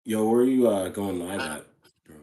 Yo, where are you going live at, bro?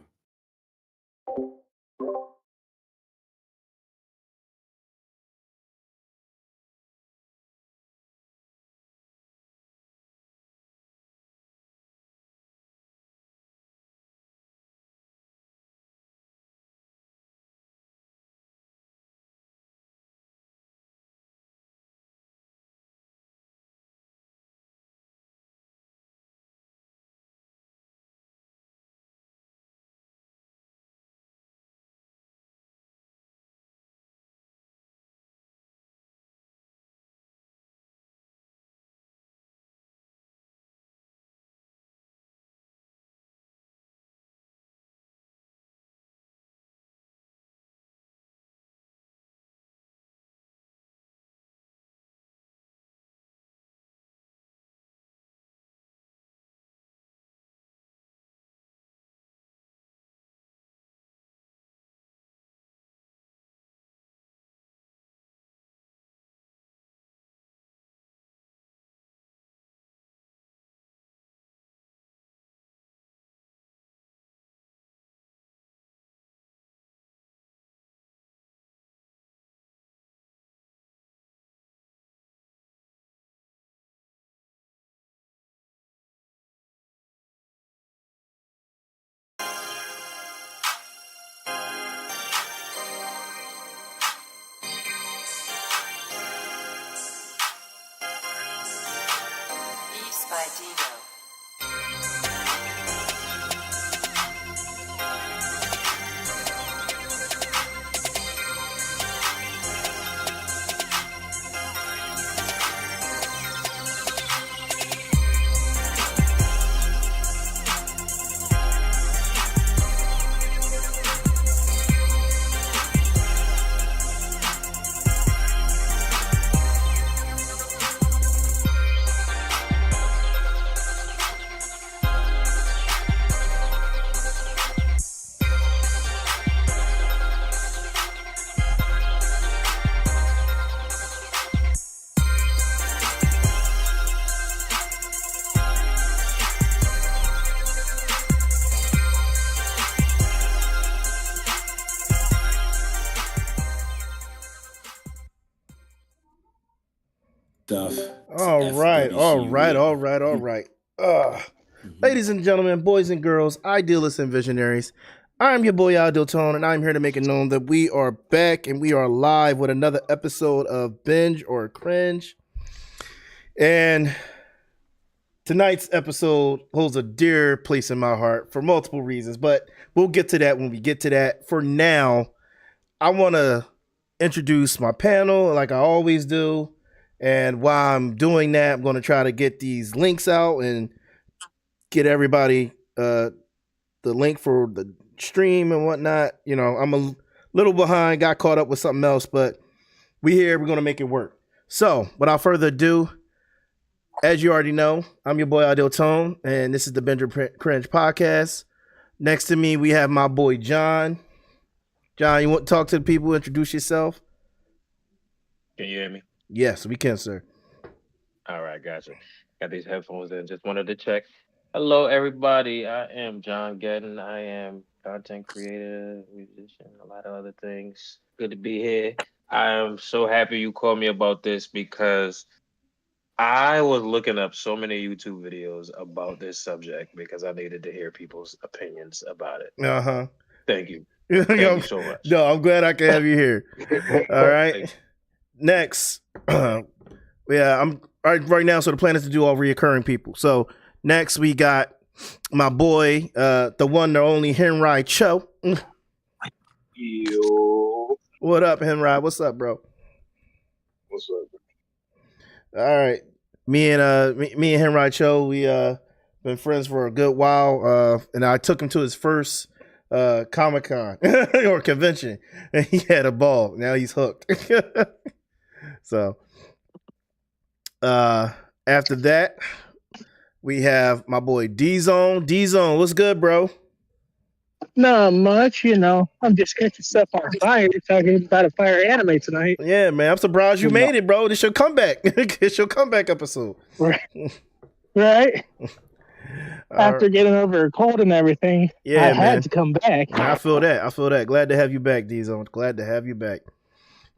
Beats by Dino. Stuff. It's All right, all right, FWCUE. all right, all right. Uh, Mhm. Ladies and gentlemen, boys and girls, idealists and visionaries, I'm your boy Aldil Tone, and I'm here to make it known that we are back and we are live with another episode of Binge or Cringe. And tonight's episode holds a dear place in my heart for multiple reasons, but we'll get to that when we get to that. For now, I want to introduce my panel like I always do. And while I'm doing that, I'm going to try to get these links out and get everybody the link for the stream and whatnot. You know, I'm a little behind, got caught up with something else, but we're going to make it work. So without further ado, as you already know, I'm your boy Ideal Tone, and this is the Binge or Cringe podcast. Next to me, we have my boy John. John, you want to talk to the people, introduce yourself? Can you hear me? Yes, we can, sir. All right, gotcha. Got these headphones in. Just wanted to check. Hello, everybody. I am John Gedden. I am content creator, musician, a lot of other things. Good to be here. I am so happy you called me about this because I was looking up so many YouTube videos about this subject because I needed to hear people's opinions about it. Uh-huh. Thank you. Thank you so much. No, I'm glad I can have you here. All right. Next. Yeah, I'm right now. So the plan is to do all reoccurring people. So next we got my boy, the one, the only Henry Cho. Yo, What up, Henry? What's up, bro? what's up? All right. Me and Henry Cho, we been friends for a good while. And I took him to his first Comic-Con or convention, and he had a ball. Now he's hooked. So after that, we have my boy D-Zone. D-Zone, what's good, bro? Not much, you know. I'm just catching stuff on fire. Talking about a fire anime tonight. Yeah, man. I'm surprised you made it, bro. This your comeback. It's your comeback episode. Right. Right? After getting over a cold and everything, Yeah, I man. had to come back. I feel that. Glad to have you back, D-Zone. Glad to have you back.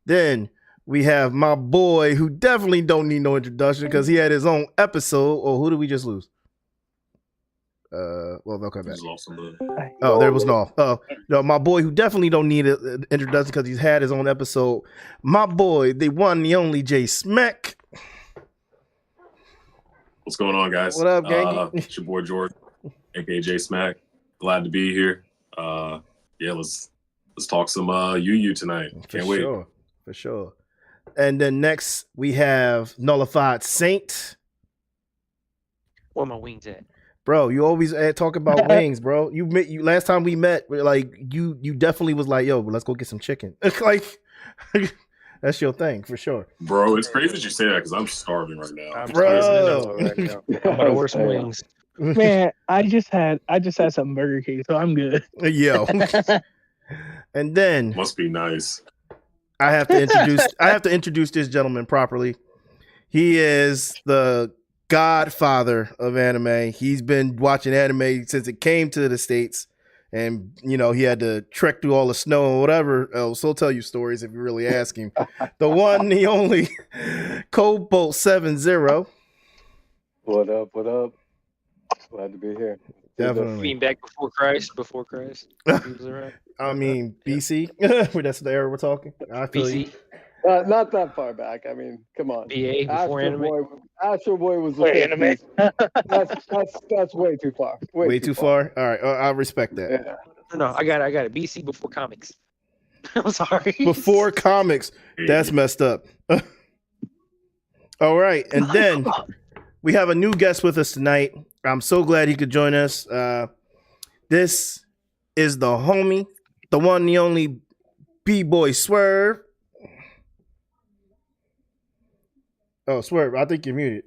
Then we have my boy who definitely don't need no introduction because he had his own episode. Or who did we just lose? Well, they'll come back. Oh, there was no. No, my boy who definitely don't need an introduction because he's had his own episode. My boy, the one, the only J Smack. What's going on, guys? What up, gangy? It's your boy George, aka J Smack. Glad to be here. Yeah, let's talk some Yu Yu tonight. Can't wait. For sure. And then next we have Nullified Saint. Where my wings at? Bro, you always talk about wings, bro. You last time we met, like you definitely was like, yo, let's go get some chicken. Like that's your thing for sure. Bro, it's crazy that you say that because I'm starving right now. Bro. I'm about to order some wings. Man, I just had some Burger King, so I'm good. Yo. And then Must be nice. I have to introduce this gentleman properly. He is the godfather of anime. He's been watching anime since it came to the States. And, you know, he had to trek through all the snow and whatever else. He'll tell you stories if you really ask him. The one, the only, Cobalt 70. What up? What up? Glad to be here. Definitely. Being back before Christ. I mean, BC. That's the era we're talking. I feel you. BC. Not that far back. I mean, come on. BA before anime. Astro Boy was the Wait, fifth anime? piece. That's way too far. Way too far? All right. I respect that. Yeah. No, I got it. BC before comics. I'm sorry. Before comics. That's messed up. All right. And then we have a new guest with us tonight. I'm so glad he could join us. This is the homie, the one, the only B-Boy Swerve. Oh, Swerve, I think you're muted.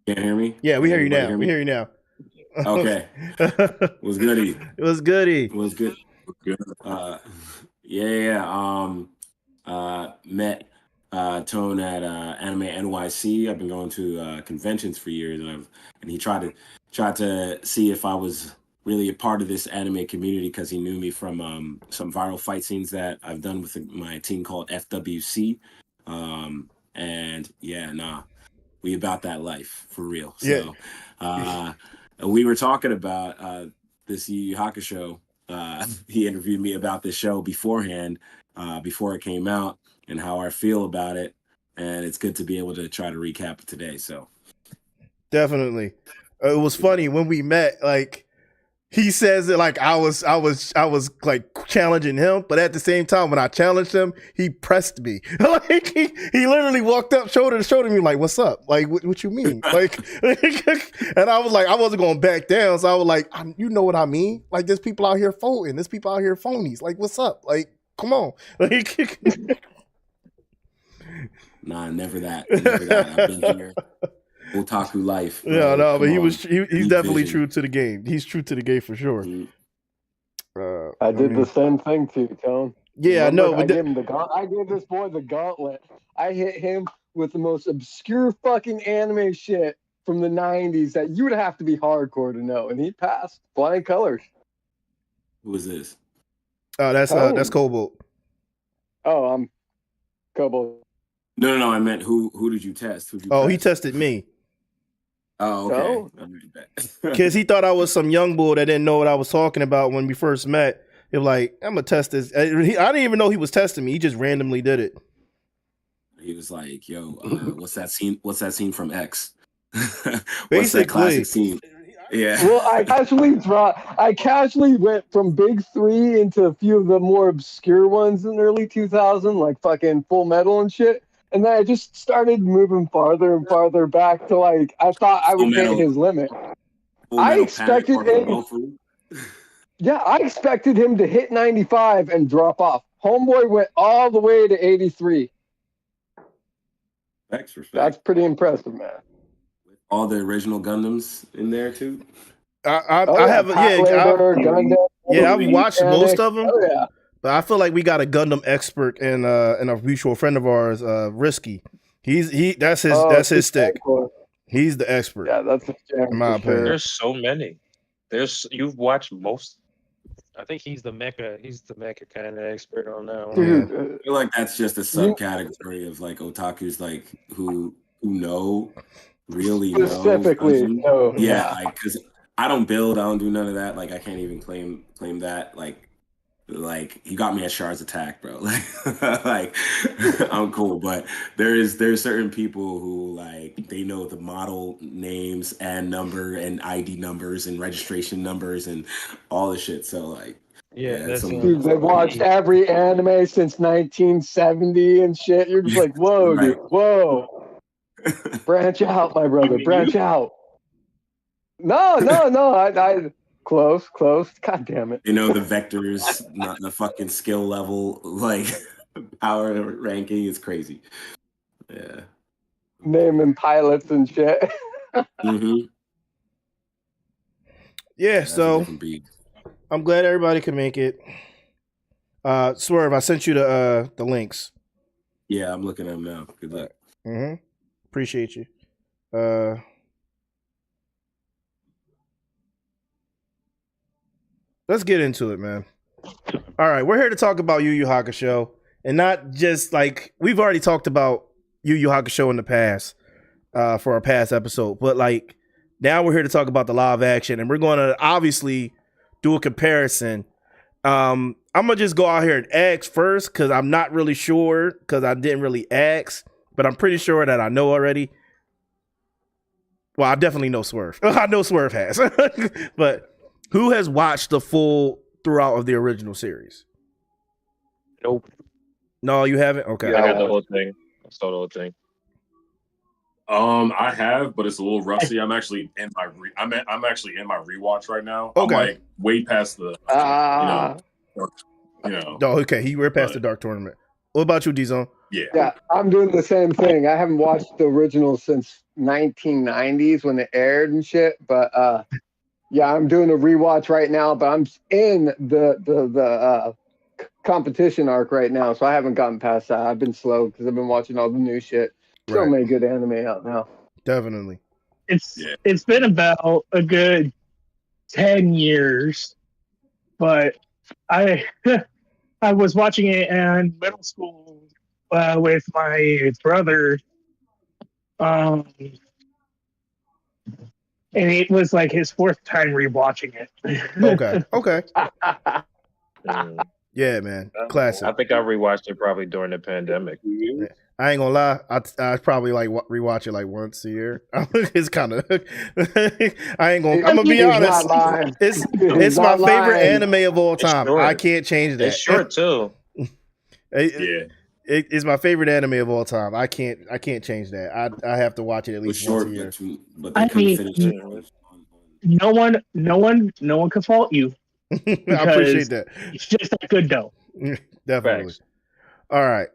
Can't hear me? Yeah, we hear you now. Everybody We hear you now. Okay. Was goody. It was goody. Was good. Met Tone at Anime NYC. I've been going to conventions for years, and he tried to see if I was really a part of this anime community because he knew me from some viral fight scenes that I've done with my team called FWC. And yeah, nah, we about that life for real. So we were talking about this Yu Yu Hakusho. He interviewed me about this show beforehand, before it came out, and how I feel about it. And it's good to be able to try to recap it today. So Definitely. It was funny when we met, like he says that like I was like challenging him, but at the same time when I challenged him, he pressed me. Like he literally walked up shoulder to shoulder me like, "What's up? Like what you mean?" Like and I was like, I wasn't going to back down, so I was like, you know what I mean? Like there's people out here folding, there's people out here phonies. Like what's up? Like come on. Like nah, never that. I've been here. Otaku life. Bro. Yeah, no, but Come on. he's definitely true to the game. He's true to the game for sure. I did the same thing to you, Tone. Yeah, I know. I gave this boy the gauntlet. I hit him with the most obscure fucking anime shit from the 90s that you would have to be hardcore to know, and he passed flying colors. Who is this? Oh, that's Cobalt. Oh, I'm Cobalt. No. I meant who did you test? He tested me. Oh, okay. Because he thought I was some young boy that didn't know what I was talking about when we first met. He was like, I'm going to test this. I didn't even know he was testing me. He just randomly did it. He was like, yo, what's that scene? What's that scene from X? What's Basically. that classic scene? Yeah. Well, I casually went from big three into a few of the more obscure ones in the early 2000s, like fucking Full Metal and shit. And then I just started moving farther and farther back to like I thought I would hit his limit. I expected him. Yeah, I expected him to hit 95 and drop off. Homeboy went all the way to 83. Respect. That's pretty impressive, man. All the original Gundams in there too. I've watched most of them. Oh, yeah. But I feel like we got a Gundam expert in a mutual friend of ours, Risky. That's his Oh, that's his she's stick. hardcore. He's the expert. Yeah, that's a jam In my for sure. opinion. There's so many. You've watched most. I think he's the mecca. He's the mecca kind of expert on that one. Dude, I feel like that's just a subcategory of like otakus, like who really know. specifically, no. Yeah, like because I don't build, I don't do none of that. Like I can't even claim that. Like you got me at Shard's Attack, bro. Like I'm cool, but there's certain people who like they know the model names and number and ID numbers and registration numbers and all the shit. So like Yeah, that's Dude, they've watched every anime since 1970 and shit. You're just like, whoa, Right. dude, whoa. Branch out, my brother. Branch out. No. I close. God damn it. You know the vectors, not the fucking skill level, like power ranking is crazy. Yeah. Naming pilots and shit. Mm-hmm. Yeah, That's a so different beat. I'm glad everybody can make it. Swerve, I sent you the links. Yeah, I'm looking at them now. Good luck. Mm-hmm. Appreciate you. Let's get into it, man. All right, we're here to talk about Yu Yu Hakusho, and not just like we've already talked about Yu Yu Hakusho in the past for our past episode, but like now we're here to talk about the live action, and we're going to obviously do a comparison. I'm gonna just go out here and ask first because I'm not really sure because I didn't really ask, but I'm pretty sure that I know already. Well, I definitely know Swerve. I know Swerve has, but who has watched the full throughout of the original series? Nope. No, you haven't. Okay. I got the whole thing. I saw the whole thing. I have, but it's a little rusty. I'm actually in my I'm actually in my rewatch right now. Okay. I'm like way past the you know. Oh, okay. We're past the Dark Tournament. What about you, D-Zone? Yeah, I'm doing the same thing. I haven't watched the original since 1990s when it aired and shit. But yeah, I'm doing a rewatch right now. But I'm in the competition arc right now, so I haven't gotten past that. I've been slow because I've been watching all the new shit. So many good anime out now. Definitely. It's been about a good 10 years, but I I was watching it in middle school with my brother, and it was like his fourth time rewatching it. Okay. Yeah, man. Classic. I think I rewatched it probably during the pandemic. I ain't gonna lie. I probably like rewatch it like once a year. It's kind of. I ain't gonna. I'm gonna be honest. It's my favorite anime of all time. I can't change that. It's short too. It's my favorite anime of all time. I can't change that. I have to watch it at least once a year. But they couldn't finish it. No one can fault you. I appreciate that. It's just that good though. Definitely. Thanks. All right,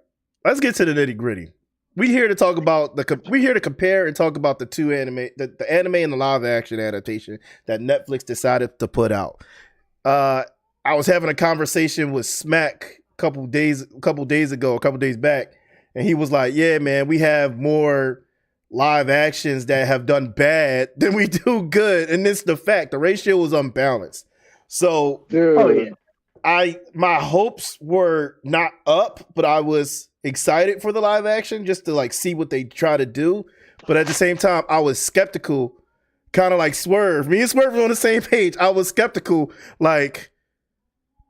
let's get to the nitty gritty. We're here to talk about we're here to compare and talk about the two anime, the anime and the live action adaptation that Netflix decided to put out. I was having a conversation with Smack a couple days back, and he was like, "Yeah, man, we have more live actions that have done bad than we do good, and it's the fact the ratio was unbalanced." So, my hopes were not up, but I was excited for the live action just to like see what they try to do. But at the same time, I was skeptical, kind of like Swerve. Me and Swerve were on the same page. I was skeptical, like,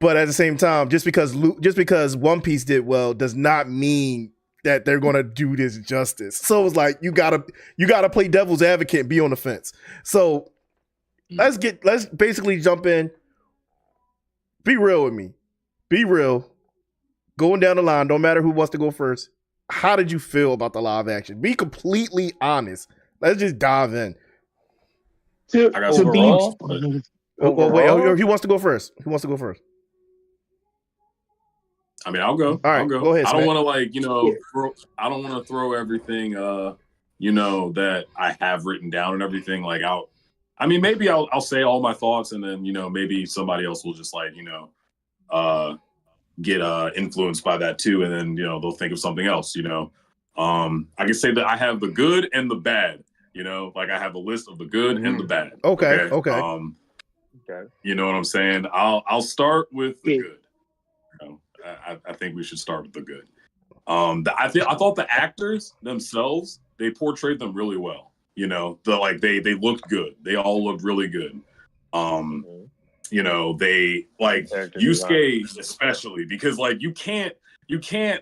but at the same time, just because One Piece did well does not mean that they're gonna do this justice. So it was like you gotta play devil's advocate and be on the fence. So let's basically jump in. Be real with me. Be real. Going down the line, don't matter who wants to go first. How did you feel about the live action? Be completely honest. Let's just dive in. Wait, he wants to go first. I mean, I'll go. All right, I'll go. Go ahead, I don't Smack. want to I don't want to throw everything, that I have written down and everything. Like maybe I'll say all my thoughts, and then maybe somebody else will just get influenced by that too, and then they'll think of something else. I can say that I have the good and the bad. You know, like I have a list of the good and the bad. Okay. Okay. You know what I'm saying? I'll start with the good. You know, I think we should start with the good. I thought the actors themselves, they portrayed them really well. You know, they looked good. They all looked really good. You know, they like Yusuke especially, because like you can't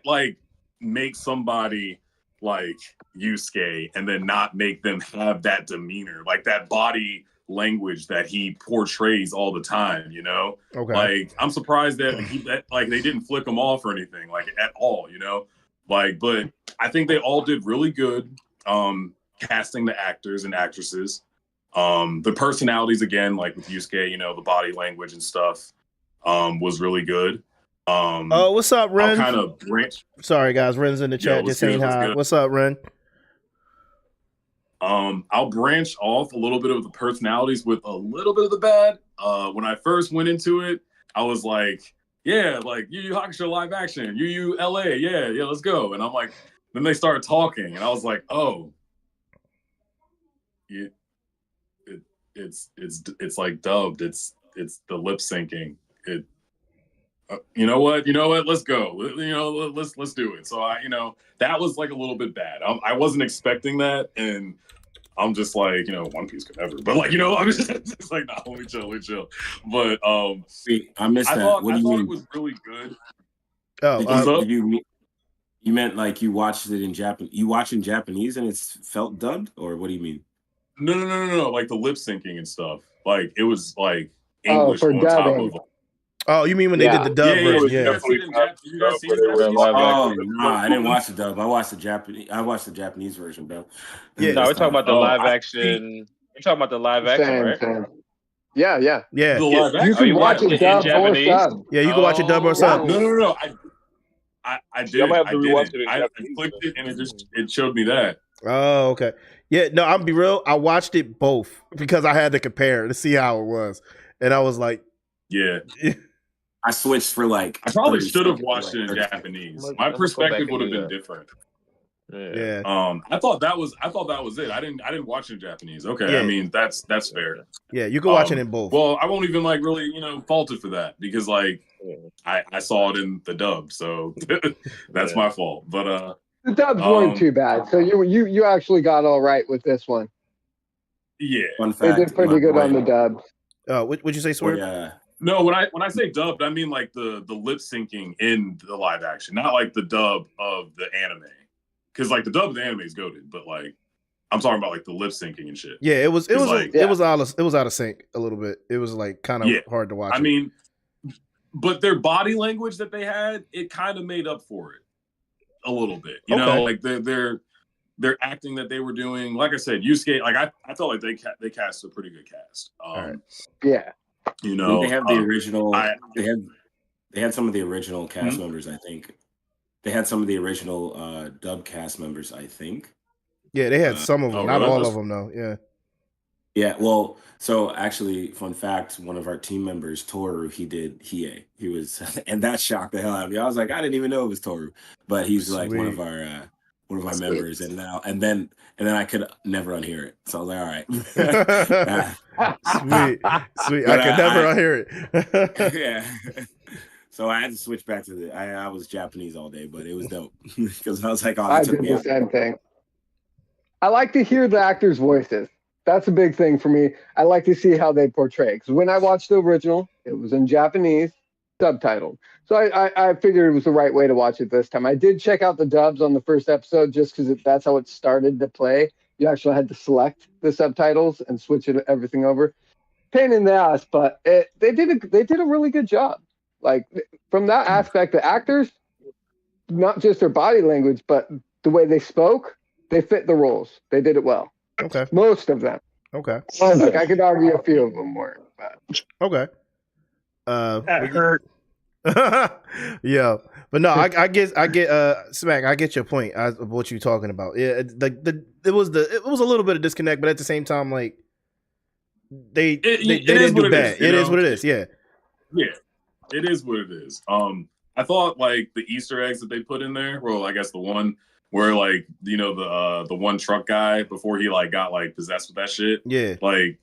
like make somebody like Yusuke and then not make them have that demeanor, like that body language that he portrays all the time, you know? Okay. Like I'm surprised that like they didn't flick him off or anything, like at all, you know? Like, but I think they all did really good casting the actors and actresses. The personalities again, like with Yusuke, you know, the body language and stuff was really good. What's up, Ren? I'll kind of branch. Sorry, guys. Ren's in the chat just saying hi. What's up, Ren? I'll branch off a little bit of the personalities with a little bit of the bad. When I first went into it, I was like, yeah, like Yu Yu Hakusho live action, Yu Yu LA, yeah, let's go. And I'm like, then they started talking, and I was like, oh, it's like dubbed. It's the lip syncing. You know what? Let's go. Let's do it. So that was like a little bit bad. I wasn't expecting that, and I'm just like, One Piece could never. But like, I'm just like, nah, let me chill. But I missed that. What do you thought mean? It was really good. You meant like you watched it in Japanese? You watch in Japanese and it's felt dubbed, or what do you mean? No. Like the lip syncing and stuff. Like it was like English for on dubbing. top of. Oh, you mean when they did the dub version? Yeah. Oh no, I didn't watch the dub. I watched the Japanese version, bro. Yeah, no, we're talking about the live action. You're talking about the live action, right? Same. Yeah. You can watch it dub or sub. Yeah, you can watch it dub or sub. No. I did. I clicked it and it showed me that. Oh, okay. Yeah, no, I'm be real. I watched it both because I had to compare to see how it was, and I was like, yeah. I switched for like. I probably should have watched it in Japanese. My perspective would have been different. Yeah. I thought that was it. I didn't watch it in Japanese. Okay. Yeah. I mean, that's fair. Yeah, you can watch it in both. Well, I won't even like really, fault it for that because like I saw it in the dub, so that's my fault. But the dubs weren't too bad. So you actually got all right with this one. Yeah. Fun fact, they did pretty good on the dubs. What'd you say, Swerve? Yeah. No, when I say dubbed, I mean like the lip syncing in the live action, not like the dub of the anime. Because like the dub of the anime is goated, but like I'm talking about like the lip syncing and shit. Yeah, it was like, it was out of sync a little bit. It was like kind of hard to watch. I mean, but their body language that they had, it kind of made up for it a little bit. You know, like their acting that they were doing. Like I said, Yusuke, like I felt like they cast a pretty good cast. Yeah. They have the original. They had some of the original cast members. I think they had some of the original dub cast members. I think. Yeah, they had some of them, not all of them, though. Yeah. Yeah. Well, so actually, fun fact: one of our team members, Toru, he did Hiei. He was, and that shocked the hell out of me. I was like, I didn't even know it was Toru, but he's like one of our members, and then I could never unhear it. So I was like, all right. Sweet. I could never unhear it. Yeah. So I had to switch back to I was Japanese all day, but it was dope because I was like, I did the same thing. I like to hear the actors' voices. That's a big thing for me. I like to see how they portray. Because when I watched the original, it was in Japanese, subtitled. So I figured it was the right way to watch it this time. I did check out the dubs on the first episode just because that's how it started to play. You actually had to select the subtitles and switch everything over. Pain in the ass, but they did a really good job. Like from that aspect, the actors, not just their body language, but the way they spoke, they fit the roles. They did it well. Okay. Most of them. Okay. Like I could argue a few of them weren't. Okay. That hurt. Yeah, but no, I get Smack. I get your point of what you're talking about. Yeah, it was a little bit of disconnect, but at the same time, like they didn't do bad. It is what it is. Yeah. Yeah, it is what it is. I thought like the Easter eggs that they put in there. Well, I guess the one where like the one truck guy before he like got like possessed with that shit. Yeah. Like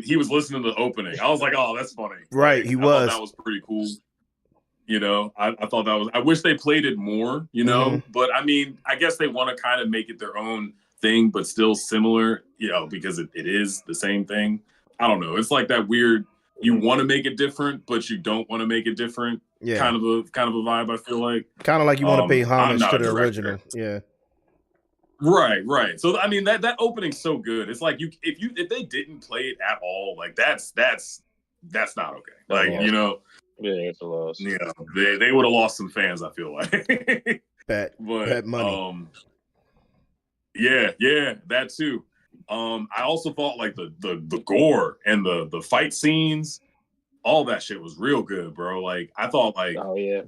he was listening to the opening. I was like, oh, that's funny. Right, Like, he I was. thought that was pretty cool. I thought that was. I wish they played it more. But I mean, I guess they want to kind of make it their own thing, but still similar. Because it is the same thing. I don't know. It's like that weird. You want to make it different, but you don't want to make it different. Yeah. Kind of a vibe. I feel like kind of like you want to pay homage to the director. original. Yeah. Right. So I mean that opening's so good. It's like if they didn't play it at all, like that's not okay. Like Yeah, it's a loss. they would have lost some fans. I feel like. Bet money. Yeah, that too. I also thought like the gore and the fight scenes, all that shit was real good, bro. Like I thought like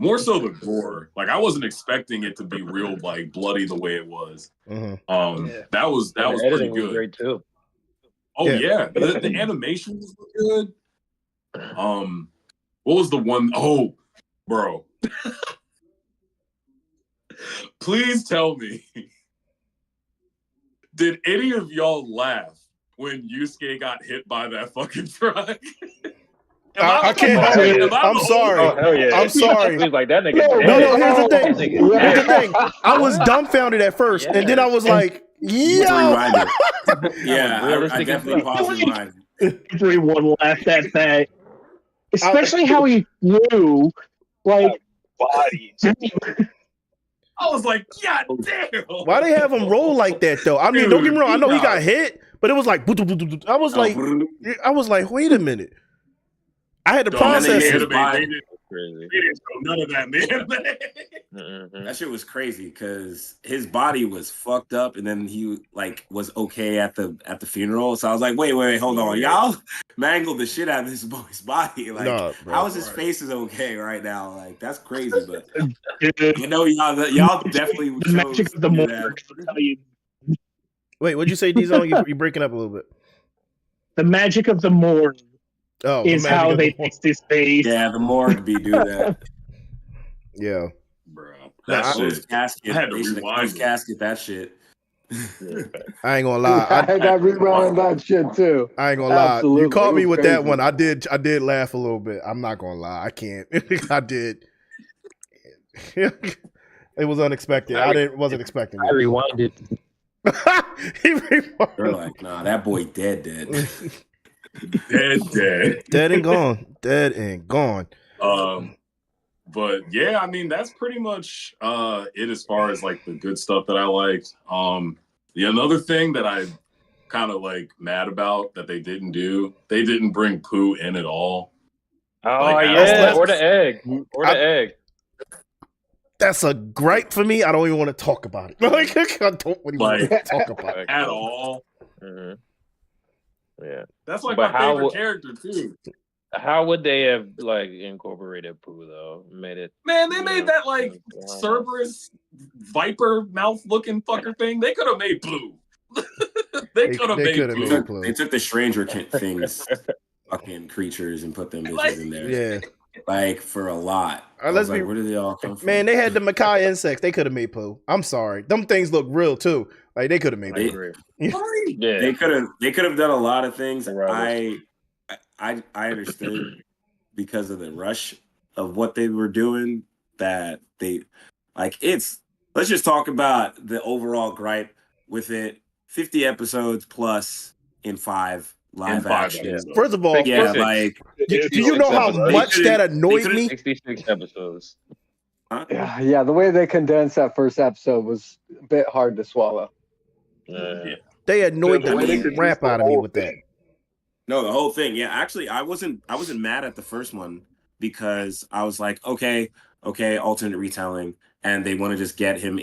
more so the gore. Like I wasn't expecting it to be real like bloody the way it was. Mm-hmm. That was pretty good. Was great too. Oh yeah. The animation was good. What was the one? Oh, bro. Please tell me. Did any of y'all laugh when Yusuke got hit by that fucking truck? I can't. I'm sorry. Oh, hell yeah. I'm sorry. He was like that nigga. No. Here's the thing. Here's the thing. I was dumbfounded at first, and then I was like, "Yo!" Yeah, I definitely paused mine. Everyone laughed at that, especially how he flew. Like Bodies. I was like, God damn. Why they have him roll like that though? I mean, don't get me wrong. I know he got hit, but it was like I was like, wait a minute. I had to process it. They didn't show none of that, man. That shit was crazy because his body was fucked up, and then he like was okay at the funeral. So I was like, wait, hold on, y'all mangled the shit out of this boy's body. Like, how is his face is okay right now? Like, that's crazy. But y'all definitely the magic of the morgue. Wait, what'd you say, D-Zone? You're breaking up a little bit. The magic of the morgue. Oh, is how they fixed his face. Yeah, the morgue do that. Yeah, bro. That shit. Casket. I had to rewind casket that shit. I ain't gonna lie. I got rewind that shit too. I ain't gonna lie. Absolutely. You caught me with crazy. that one. I did laugh a little bit. I'm not gonna lie. I can't. I did. It was unexpected. Wasn't expecting it. I rewinded. He rewinded. They're like, nah, that boy dead. Dead and gone. But yeah, I mean that's pretty much it as far as like the good stuff that I liked. Another thing that I kind of like mad about that they didn't bring Pooh in at all. Oh yeah, or the egg. That's a gripe for me. I don't even want to talk about it. Like I don't even want to talk about it at all. Mm-hmm. Yeah, that's like my favorite character too. How would they have like incorporated Pooh though? Made it? Man, they made that like Cerberus viper mouth looking fucker thing. They could have made Pooh. They could have made Pooh. They took the Stranger Things fucking creatures and put them bitches in there. Yeah, like for a lot. Where did they all come from? Man, they had the Makai insects. They could have made Pooh. I'm sorry, them things look real too. Like they could have made Pooh. Yeah, they could have done a lot of things. I understood because of the rush of what they were doing that they like it's let's just talk about the overall gripe with it. 50 episodes plus in 5 live action. Yeah. First of all, do you know how much that annoyed me? 66 episodes. Huh? Yeah, the way they condensed that first episode was a bit hard to swallow. They annoyed the crap out of me with that. No, the whole thing. Yeah, actually, I wasn't mad at the first one because I was like, okay, alternate retelling, and they want to just get him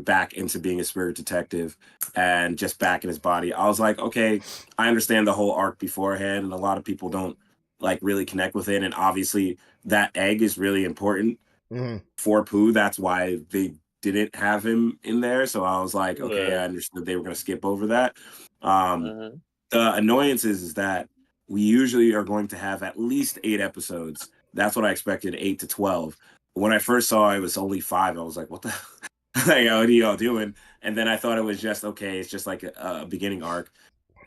back into being a spirit detective and just back in his body. I was like, okay, I understand the whole arc beforehand, and a lot of people don't like really connect with it, and obviously that egg is really important for Pooh. That's why they didn't have him in there. So I was like, okay, I understood they were going to skip over that. The annoyance is that we usually are going to have at least 8 episodes. That's what I expected, 8 to 12. when I first saw it was only 5, I was like, what the like, what are y'all doing? And then I thought it was just okay, it's just like a beginning arc.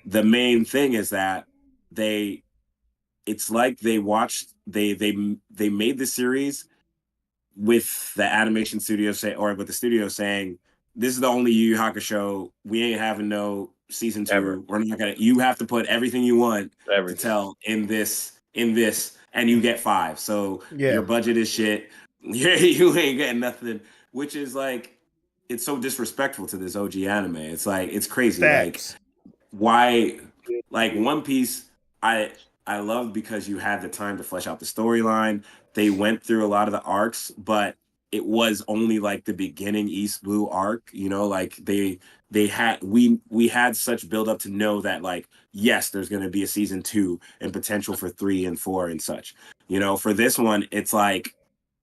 The main thing is that they it's like they made the series with the animation studio or with the studio saying, this is the only Yu Yu Hakusho. We ain't having no season 2. Ever. We're not gonna. You have to put everything you want to tell in this, and you get 5. So your budget is shit. You ain't getting nothing, which is like, it's so disrespectful to this OG anime. It's like, it's crazy. Facts. Like, why? Like, One Piece, I loved because you had the time to flesh out the storyline. They went through a lot of the arcs, but it was only like the beginning East Blue arc, you know, like we had such build up to know that, like, yes, there's going to be a season 2 and potential for 3 and 4 and such. You know, for this one, it's like,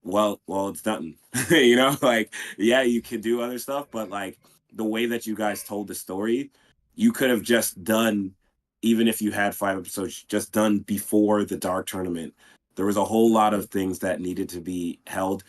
well, it's done. You know, like, yeah, you can do other stuff, but like the way that you guys told the story, you could have just done, even if you had 5 episodes, just done before the Dark Tournament. There was a whole lot of things that needed to be held,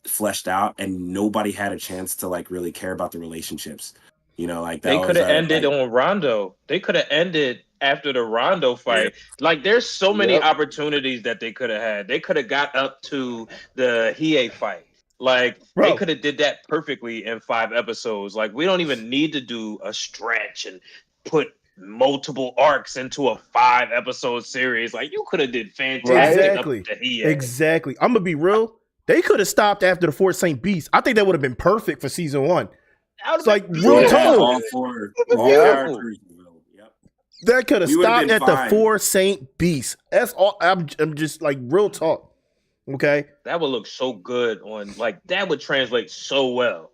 fleshed out, and nobody had a chance to like really care about the relationships. You know, like that They could have ended like, on Rondo. They could have ended after the Rondo fight. Yeah. Like, there's so many opportunities that they could have had. They could have got up to the Hiei fight. Like, they could have did that perfectly in 5 episodes. Like, we don't even need to do a stretch and put multiple arcs into a 5-episode series. Like, you could have did fantastic. Exactly. I'm gonna be real. They could have stopped after the Fort St. Beast. I think that would have been perfect for season 1. It's like real talk. All characters. Yep. That could have stopped at the Fort St. Beast. That's all. I'm just like, real talk. Okay. That would look so good on, like, that would translate so well.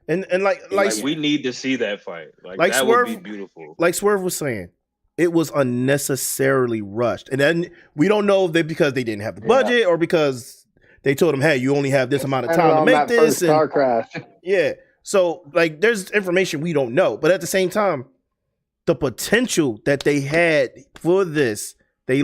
And like we need to see that fight. Like that Swerve, would be beautiful. Like Swerve was saying, it was unnecessarily rushed. And then we don't know if they, because they didn't have the budget or because they told them, hey, you only have this amount of time to make this. And, car crash. Yeah. So like, there's information we don't know. But at the same time, the potential that they had for this, they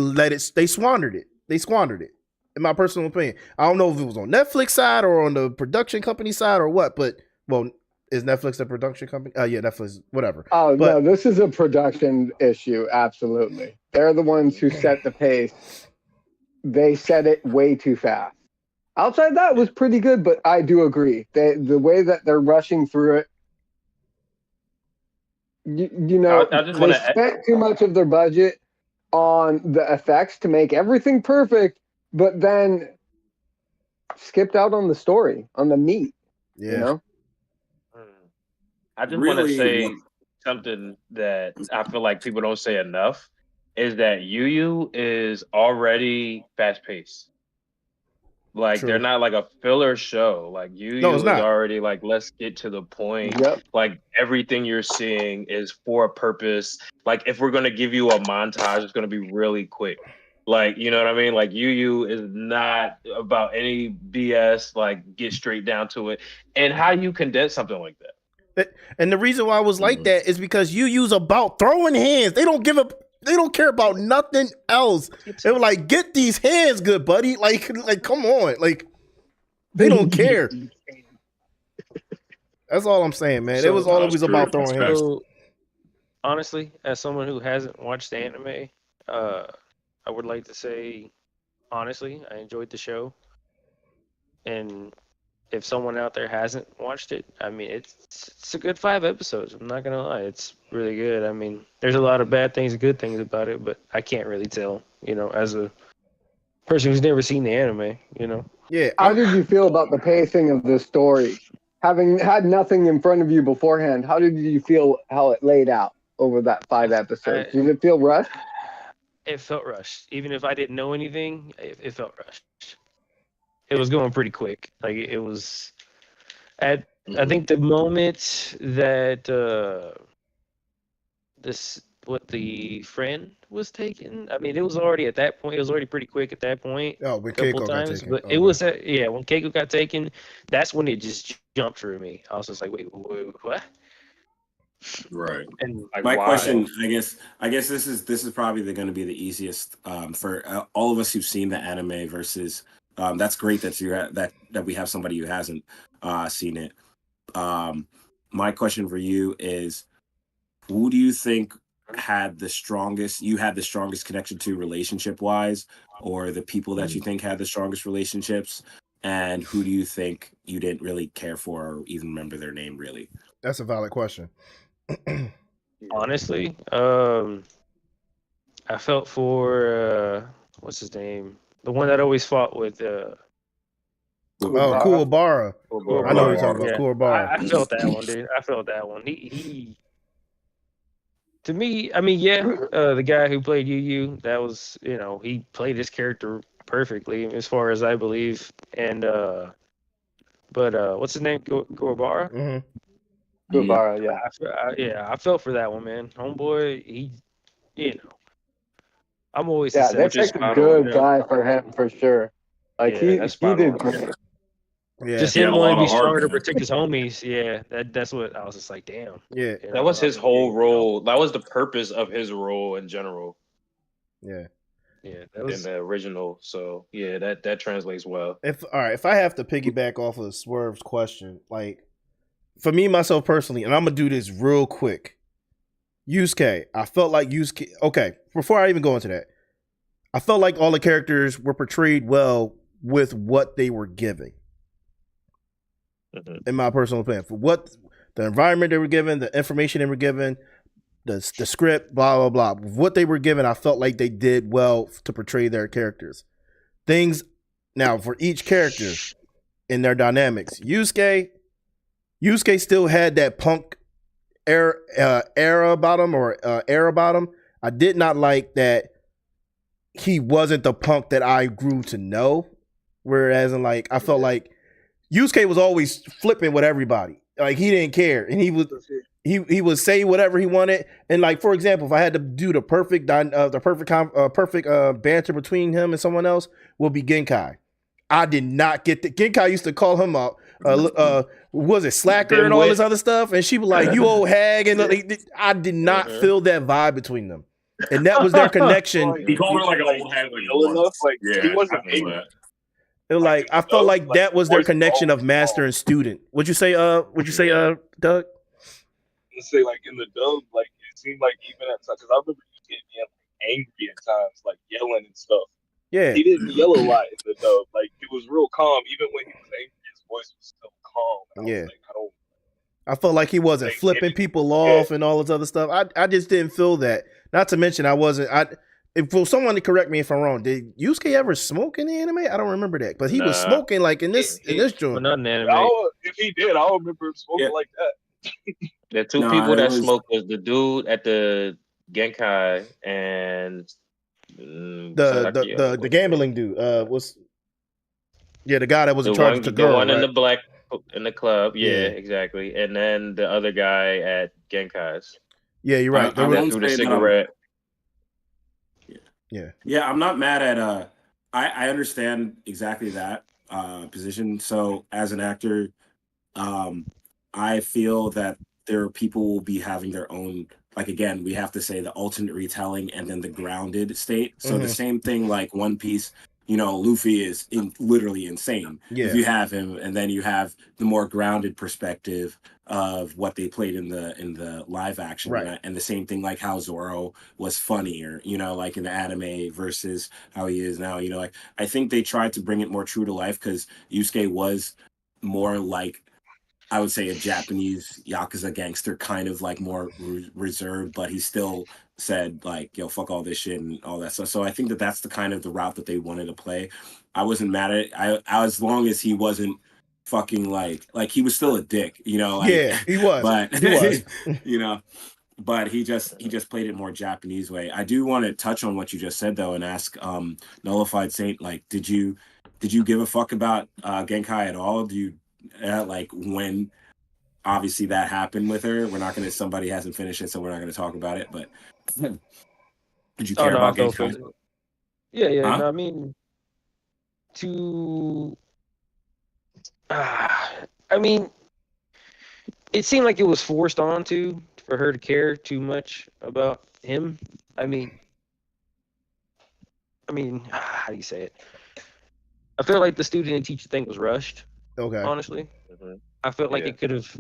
squandered it. They squandered it. In my personal opinion. I don't know if it was on Netflix side or on the production company side or what, but well, is Netflix a production company? Yeah, Netflix, whatever. Oh, but, no, this is a production issue. Absolutely. They're the ones who set the pace. They set it way too fast. Outside that was pretty good, but I do agree. The way that they're rushing through it, you know, they spent too much of their budget on the effects to make everything perfect, but then skipped out on the story, on the meat. Yeah. You know? I just want to say something that I feel like people don't say enough, is that Yu Yu is already fast paced. Like, they're not like a filler show. Like, Yu Yu is already like, let's get to the point. Yep. Like, everything you're seeing is for a purpose. Like, if we're going to give you a montage, it's going to be really quick. Like, you know what I mean? Like, Yu Yu is not about any BS. Like, get straight down to it. And how you condense something like that. And the reason why I was like that is because Yu Yu's about throwing hands. They don't care about nothing else. They were like, get these hands good, buddy. Like come on. Like, they don't care. That's all I'm saying, man. So, it was always about throwing hands. So, honestly, as someone who hasn't watched the anime, I would like to say, honestly, I enjoyed the show. And if someone out there hasn't watched it, I mean, it's a good 5 episodes. I'm not gonna lie, it's really good. I mean, there's a lot of bad things and good things about it, but I can't really tell, you know, as a person who's never seen the anime, you know. Yeah. How did you feel about the pacing of the story? Having had nothing in front of you beforehand, how did you feel how it laid out over that 5 episodes? Did it feel rushed? It felt rushed. Even if I didn't know anything, it felt rushed. It was going pretty quick. Like, it was I think the moment that the friend was taken, I mean, it was already at that point. It was already pretty quick at that point. Oh, when Keiko got taken. But it was when Keiko got taken, that's when it just jumped for me. I was just like, wait, what? Right. And like, my question, I guess this is probably going to be the easiest for all of us who've seen the anime versus That's great that that we have somebody who hasn't seen it. My question for you is, who do you think had the strongest connection to relationship wise, or the people that you think had the strongest relationships, and who do you think you didn't really care for or even remember their name really? That's a valid question. Honestly, I felt for what's his name, the one that always fought with Kuwabara. I know you're talking about yeah. Kuwabara. I felt that one, dude. I felt that one. He to me, I mean, yeah, the guy who played Yu Yu, that was, he played his character perfectly as far as I believe. And but what's his name? Kuwabara. Mm-hmm. Guevara, yeah. I felt for that one, man. Homeboy, he, you know, I'm always Yeah, the they same. picked a good guy for him for sure. Like Yeah, that's he spot did on. great. Yeah. Just He had him a wanting lot to be of heart, stronger to man. protect his homies. Yeah, that's what I was just like, damn. Yeah. That was his whole role. That was the purpose of his role in general Yeah. Yeah, that in was. the original. So yeah, that translates well. If I have to piggyback off of Swerve's question, like for me myself personally, and I'm gonna do this real quick. Yusuke, I felt like Yusuke. Okay, before I even go into that, I felt like all the characters were portrayed well with what they were giving. Mhm. In my personal opinion, for what the environment they were given, the information they were given, the script, blah blah blah. What they were given, I felt like they did well to portray their characters. Things now for each character in their dynamics. Yusuke still had that punk era about him or era about him. I did not like that he wasn't the punk that I grew to know. Whereas in like I felt like Yusuke was always flipping with everybody. Like he didn't care, and he would say whatever he wanted. And like for example, if I had to do the perfect banter between him and someone else, would be Genkai. I did not get the Genkai used to call him up. Was it slacker and all this other stuff? And she was like, "You old hag," and I did not feel that vibe between them, and that was their connection. He called her like an old hag. He wasn't I remember angry. that. It was like I felt like that was their connection of master and student. Would you say? Would you say? Doug? Let's say like in the dub, like it seemed like even at times, because I remember you getting angry at times, like yelling and stuff. Yeah, He didn't yell a lot in the dub. Like it was real calm. Even when he was angry, his voice was still calm. And I was like, I felt like he wasn't flipping people off and all this other stuff. I just didn't feel that. Not to mention, I wasn't. If for someone to correct me if I'm wrong, did Yusuke ever smoke in the anime? I don't remember that, but he was smoking like in this joint. Not in anime. If he did, I don't remember him smoking like that. The two people that smoked was the dude at the Genkai and the gambling dude. Was the guy that was in charge of the girl, one right? in the black in the club. Yeah, exactly. And then the other guy at Genkai's. Yeah, you're right. I won't through the say that cigarette. Yeah, I'm not mad at I understand exactly that position. So as an actor, I feel that there are people who will be having their own, like again, we have to say the alternate retelling and then the grounded state. So the same thing like One Piece, Luffy is literally insane. Yeah. If you have him, and then you have the more grounded perspective of what they played in the live action, right? And the same thing like how Zoro was funnier, like in the anime versus how he is now. Like I think they tried to bring it more true to life because Yusuke was more like, I would say, a Japanese Yakuza gangster, kind of like more reserved, but he still said like, yo, fuck all this shit and all that stuff. So I think that that's the kind of the route that they wanted to play. I wasn't mad at it. I as long as he wasn't fucking like he was still a dick, like, yeah, he was, but he was, but he just played it more Japanese way. I do want to touch on what you just said though and ask Nullified Saint, like, did you give a fuck about Genkai at all? Do you like when obviously that happened with her? We're not gonna, somebody hasn't finished it, so we're not gonna talk about it, but did you care about Genkai? Yeah. Huh? No, I mean, I mean, it seemed like it was forced onto for her to care too much about him. I mean, how do you say it? I feel like the student and teacher thing was rushed. Okay. Honestly, Mhm. I felt like Yeah. it could have.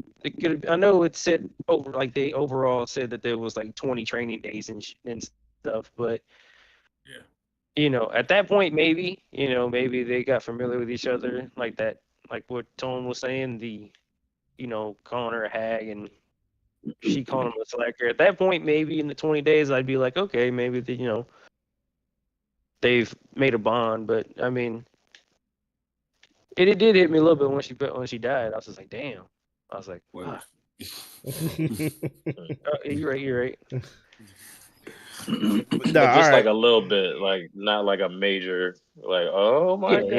I know it said over like they overall said that there was like 20 training days and stuff, but Yeah. at that point maybe they got familiar with each other like that, like what Tone was saying, calling her a hag and she calling him a slacker. At that point, maybe in the 20 days, I'd be like, okay, maybe they've made a bond. But I mean, it did hit me a little bit when she died. I was just like, damn. I was like, Well, you're right. You're right. Nah, But all just like right. a little bit, like not like a major, like oh my god,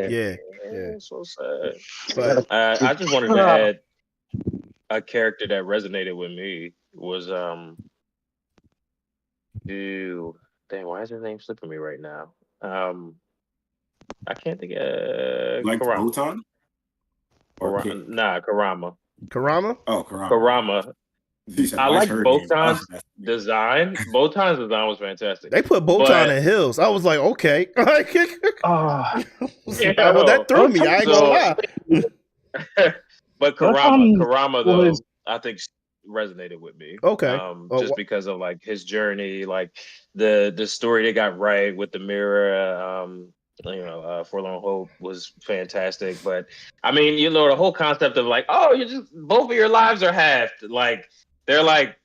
Yeah. it's so sad. But I just wanted to add a character that resonated with me was ew, dang, why is his name slipping me right now? I can't think of like Karama. Botan or Pig? Nah, Karama. Karama? Oh, Karama. Karama. He said, I "Why's like her name?" Botan's Oh, design. Botan's design was fantastic. They put Botan But in Hills. I was like, okay. oh, Well, that threw me. I ain't gonna lie. but Botan Karama was- though, I think resonated with me. Okay. Just because of like his journey, like the story they got right with the mirror. Forlorn Hope was fantastic. But I mean, the whole concept of like, oh, you just both of your lives are halved. Like they're like,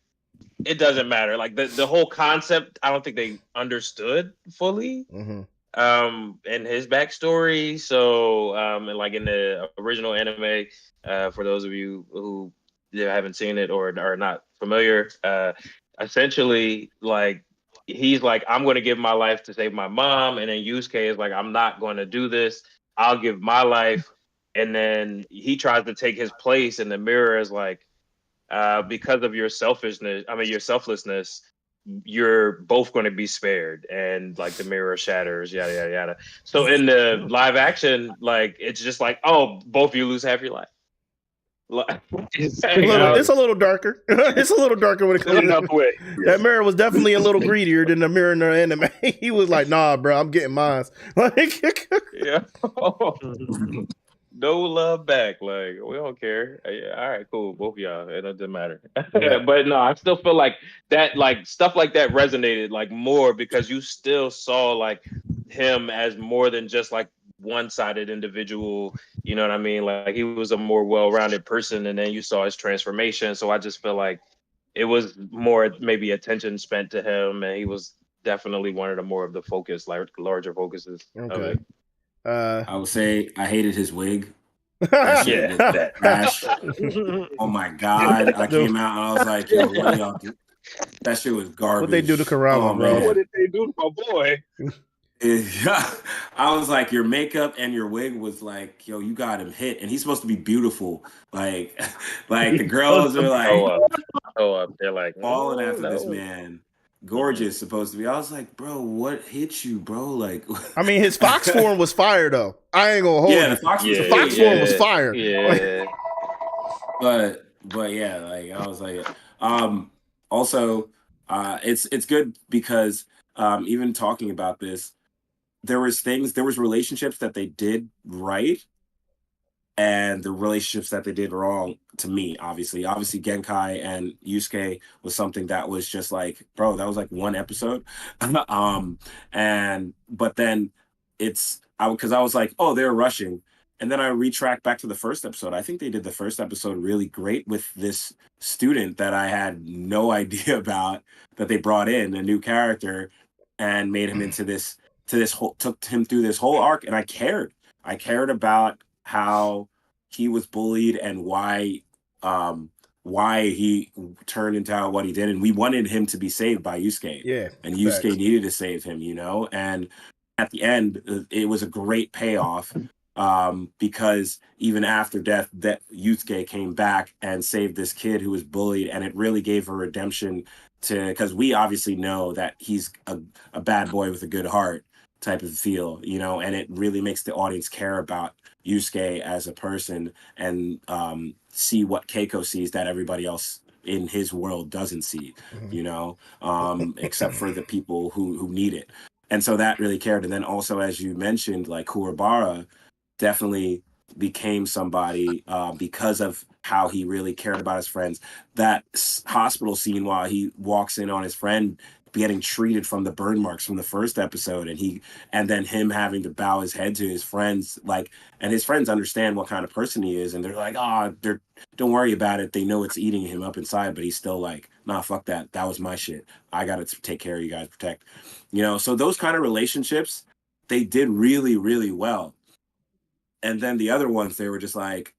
it doesn't matter. Like the whole concept, I don't think they understood fully. Mm-hmm. And his backstory. So, and like in the original anime, for those of you who haven't seen it or are not familiar, essentially, like he's like, I'm going to give my life to save my mom, and then Yusuke is like, I'm not going to do this. I'll give my life, and then he tries to take his place, and the mirror is like, because of your your selflessness, you're both going to be spared, and like the mirror shatters, yada yada yada. So in the live action, like it's just like, oh, both of you lose half your life. It's a little darker. It's a little darker when it comes to way. that mirror was definitely a little greedier than the mirror in the anime. He was like, nah, bro, I'm getting mine. Like, yeah. No love back. Like, we don't care. Yeah, all right, cool. Both of y'all. It doesn't matter. Yeah. But no, I still feel like that, like stuff like that resonated like more because you still saw like him as more than just like one-sided individual. You know what I mean? Like he was a more well-rounded person, and then you saw his transformation. So I just feel like it was more maybe attention spent to him, and he was definitely one of the more of the focus, like larger focuses of okay. it. I would say I hated his wig. That shit was trash. Oh my god! I came out and I was like, "Yo, what do y'all do?" That shit was garbage. What they do to Karama, Oh, bro? man. What did they do to my boy? I was like, your makeup and your wig was like, yo, you got him hit, and he's supposed to be beautiful. Like the girls are like They're like falling after no. this man. Gorgeous, supposed to be. I was like, bro, what hit you, bro? Like, I mean, his fox form was fire though. I ain't gonna hold you. the fox was The fox form was fire. Yeah. But yeah, like I was like, also, it's good because even talking about this, there was relationships that they did right, and the relationships that they did wrong to me. Obviously Genkai and Yusuke was something that was just like, bro, that was like one episode. But then because I was like, oh, they're rushing. And then I retracked back to the first episode. I think they did the first episode really great with this student that I had no idea about, that they brought in a new character and made him into took him through this whole arc. And I cared about how he was bullied and why he turned into what he did. And we wanted him to be saved by Yusuke. Yeah. And Yusuke needed to save him, and at the end, it was a great payoff. Because even after death, that Yusuke came back and saved this kid who was bullied, and it really gave her redemption because we obviously know that he's a bad boy with a good heart type of feel, and it really makes the audience care about Yusuke as a person and see what Keiko sees that everybody else in his world doesn't see, except for the people who need it. And so that really cared. And then also, as you mentioned, like Kuwabara definitely became somebody because of how he really cared about his friends. That hospital scene while he walks in on his friend getting treated from the burn marks from the first episode, and then him having to bow his head to his friends, like, and his friends understand what kind of person he is, and they're like, don't worry about it. They know it's eating him up inside, but he's still like, nah, fuck that. That was my shit. I got to take care of you guys, protect. So those kind of relationships, they did really, really well. And then the other ones, they were just like,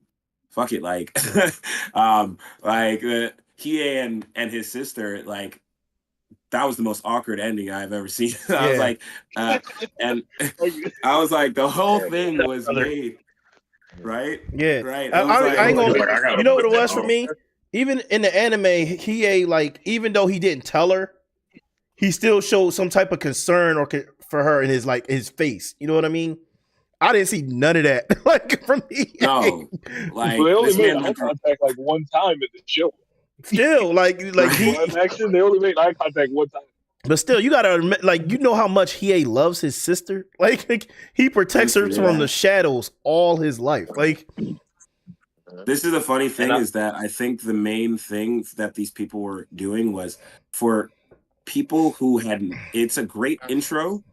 fuck it, like, Hiei and his sister, like, that was the most awkward ending I've ever seen. I was like, and I was like, the whole thing was made, right? Yeah, right. I ain't gonna. You know what it was for me? down. Even in the anime, Hiei, like, even though he didn't tell her, he still showed some type of concern for her in his face. You know what I mean? I didn't see none of that. Like, from me. No, like, Well, they only this made man eye contact like one time in the show. Still, like Live action, they only made eye contact one time. but still, you gotta admit, like, you know how much Hiei loves his sister. Like he protects her from the shadows all his life. Like, this is the funny thing is that I think the main thing that these people were doing was for people who it's a great intro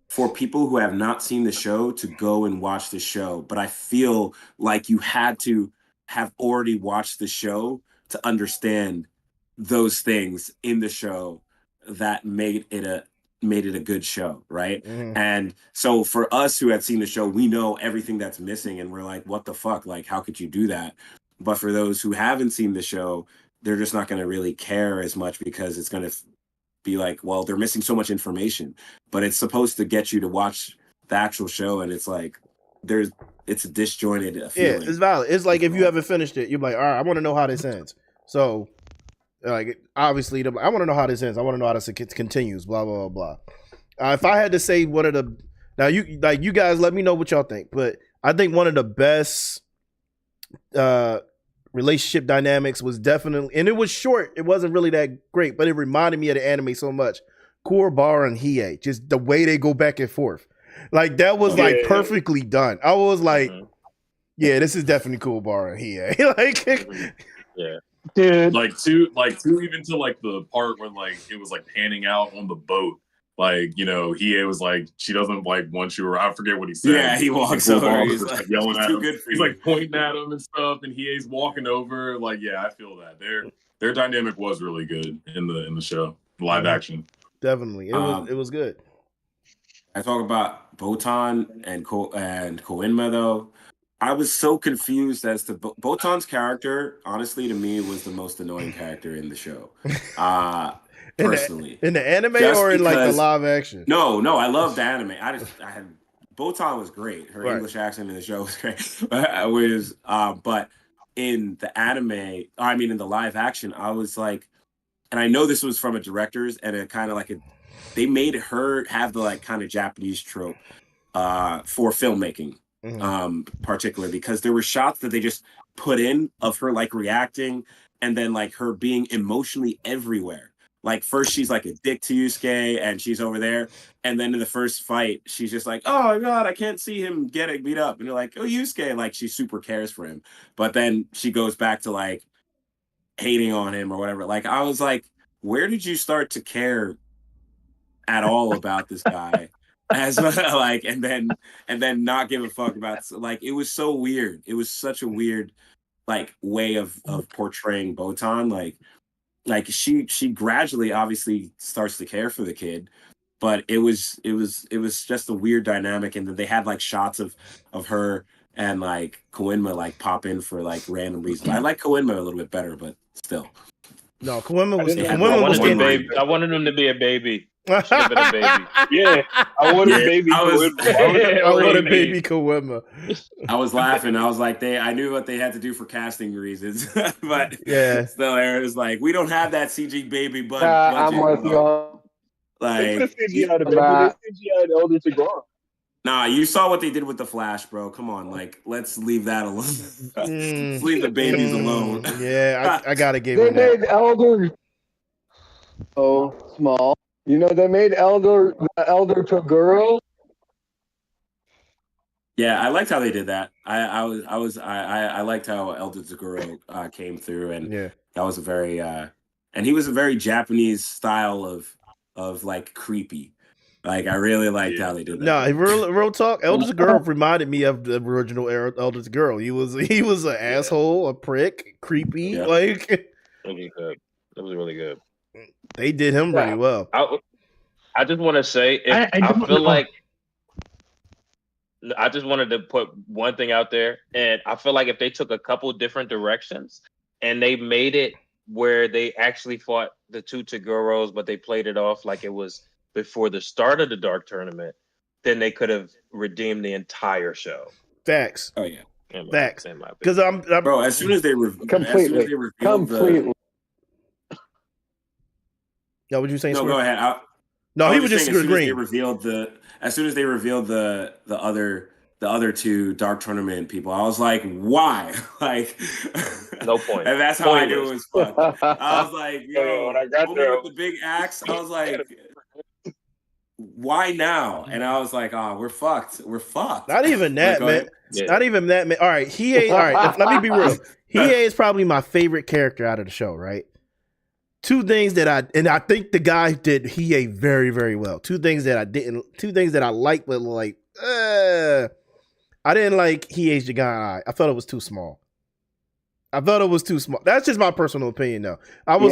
for people who have not seen the show to go and watch the show. But I feel like you had to have already watched the show to understand those things in the show that made it a good show, right? And so for us who had seen the show, we know everything that's missing, and we're like, what the fuck? Like, how could you do that? But for those who haven't seen the show, they're just not going to really care as much because it's going to be like, well, they're missing so much information. But it's supposed to get you to watch the actual show, and it's like it's a disjointed feeling. Yeah, it's valid. It's like if you haven't finished it, you're like, all right, I want to know how this ends. So, like, obviously, I want to know how this ends. I want to know how this continues. Blah blah blah. If I had to say one of the you guys, let me know what y'all think. But I think one of the best relationship dynamics was definitely, and it was short. It wasn't really that great, but it reminded me of the anime so much. Kuwabara and Hiei, just the way they go back and forth. Like, that was like perfectly done. I was like, yeah, this is definitely Kuwabara and Hiei. Like, Yeah. Dude, Like two even to like the part when like it was like panning out on the boat. Like, Hiei was like, she doesn't like want you, or I forget what he said. Yeah, he walks And over. Kuwabara's He's just, like, yelling at too him. good for He's you. like pointing at him and stuff, and Hiei's walking over. Like, yeah, I feel that. Their dynamic was really good in the show, live action. definitely, it was good. I talk about Botan and Koenma though. I was so confused as to Botan's character. Honestly, to me, was the most annoying character in the show. Personally, in the anime Just or in like the because- live action? No, I love the anime. I had Botan was great. Her Right. English accent in the show was great. But in the anime, I mean in the live action, I was like, and I know this was from a director's, and it kind of like they made her have the like kind of Japanese trope for filmmaking, particularly because there were shots that they just put in of her like reacting, and then like her being emotionally everywhere. Like, first she's like a dick to Yusuke and she's over there. And then in the first fight, she's just like, oh my God, I can't see him getting beat up. And you're like, oh, Yusuke, like she super cares for him. But then she goes back to like hating on him or whatever. Like, I was like, where did you start to care at all about this guy? As like, and then not give a fuck about, like, it was so weird. It was such a weird like way of portraying Botan. Like she gradually obviously starts to care for the kid, but it was just a weird dynamic. And then they had like shots of her and like Koenma like pop in for like random reasons. I like Koenma a little bit better, but still. No, Koenma was I wanted him to be a baby. Should have been a baby. Yeah, I wanted baby. I wanted baby Koenma. I was laughing. I was like, I knew what they had to do for casting reasons, but yeah, still, it was like, we don't have that CG baby, but I'm with you. They like, put a CGI to baby. They CGI to Elder Tagora. nah, you saw what they did with the Flash, bro. Come on, like, let's leave that alone. Let's leave the babies alone. Yeah, I gotta give They him that. made Elder so small. You know, they made Elder Toguro. Yeah, I liked how they did that. I liked how Elder Zaguro came through, and Yeah. that was a very and he was a very Japanese style of like creepy. Like I really liked how they did that. No, real talk. Elder's Girl reminded me of the original Elder's Girl. He was an asshole, a prick, creepy. Yeah. Like It was good. It was really good. they did him pretty well. I just want to say, I feel like I just wanted to put one thing out there, and I feel like if they took a couple different directions and they made it where they actually fought the two Taguros, but they played it off like it was before the start of the Dark Tournament, then they could have redeemed the entire show. Facts. Oh yeah, facts. Because I'm bro. As soon as they revealed the. No, what you saying? No, Square? Go ahead. No, he was just agreeing. As soon as they revealed the other two Dark Tournament people, I was like, why? Like, no point. And that's how I knew it was fucked. I was like, yo, when I got homie there, with the big axe. I was like, why now? And I was like, oh, we're fucked. We're fucked. Not even that, man. Yeah. Not even that, man. All right, all right. Let me be real. Hiei is probably my favorite character out of the show, right? Two things that I think the guy did Hiei very, very well. Two things that I liked, but like, I didn't like Hiei's Jagan Eye. I thought it was too small. That's just my personal opinion, though. I was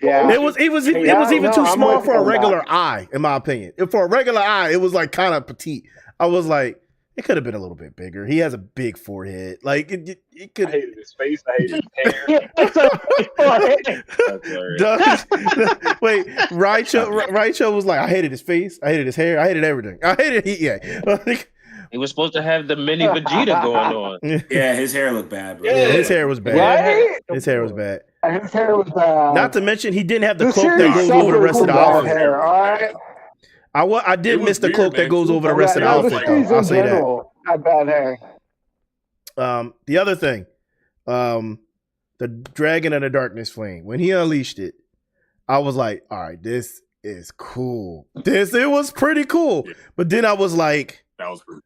it was even too small for a regular eye, in my opinion. For a regular eye, it was like kind of petite. I was like, it could have been a little bit bigger. He has a big forehead. Like it could. I hated his face. I hated his hair. Wait, Raicho was like, I hated his face. I hated his hair. I hated everything. I hated He was supposed to have the mini Vegeta going on. Yeah, his hair looked bad, bro. Yeah, his hair was bad. Right? His hair was bad. His hair was bad. Not to mention, he didn't have the cloak series that goes over the rest of the suffered from outfit. bad hair, all right? I did miss the weird, cloak that man. goes over the rest of the outfit, though. I'll say that. Had bad hair. The other thing, the Dragon of the Darkness Flame, when he unleashed it, I was like, all right, this is cool. It was pretty cool. But then I was like, that was brutal.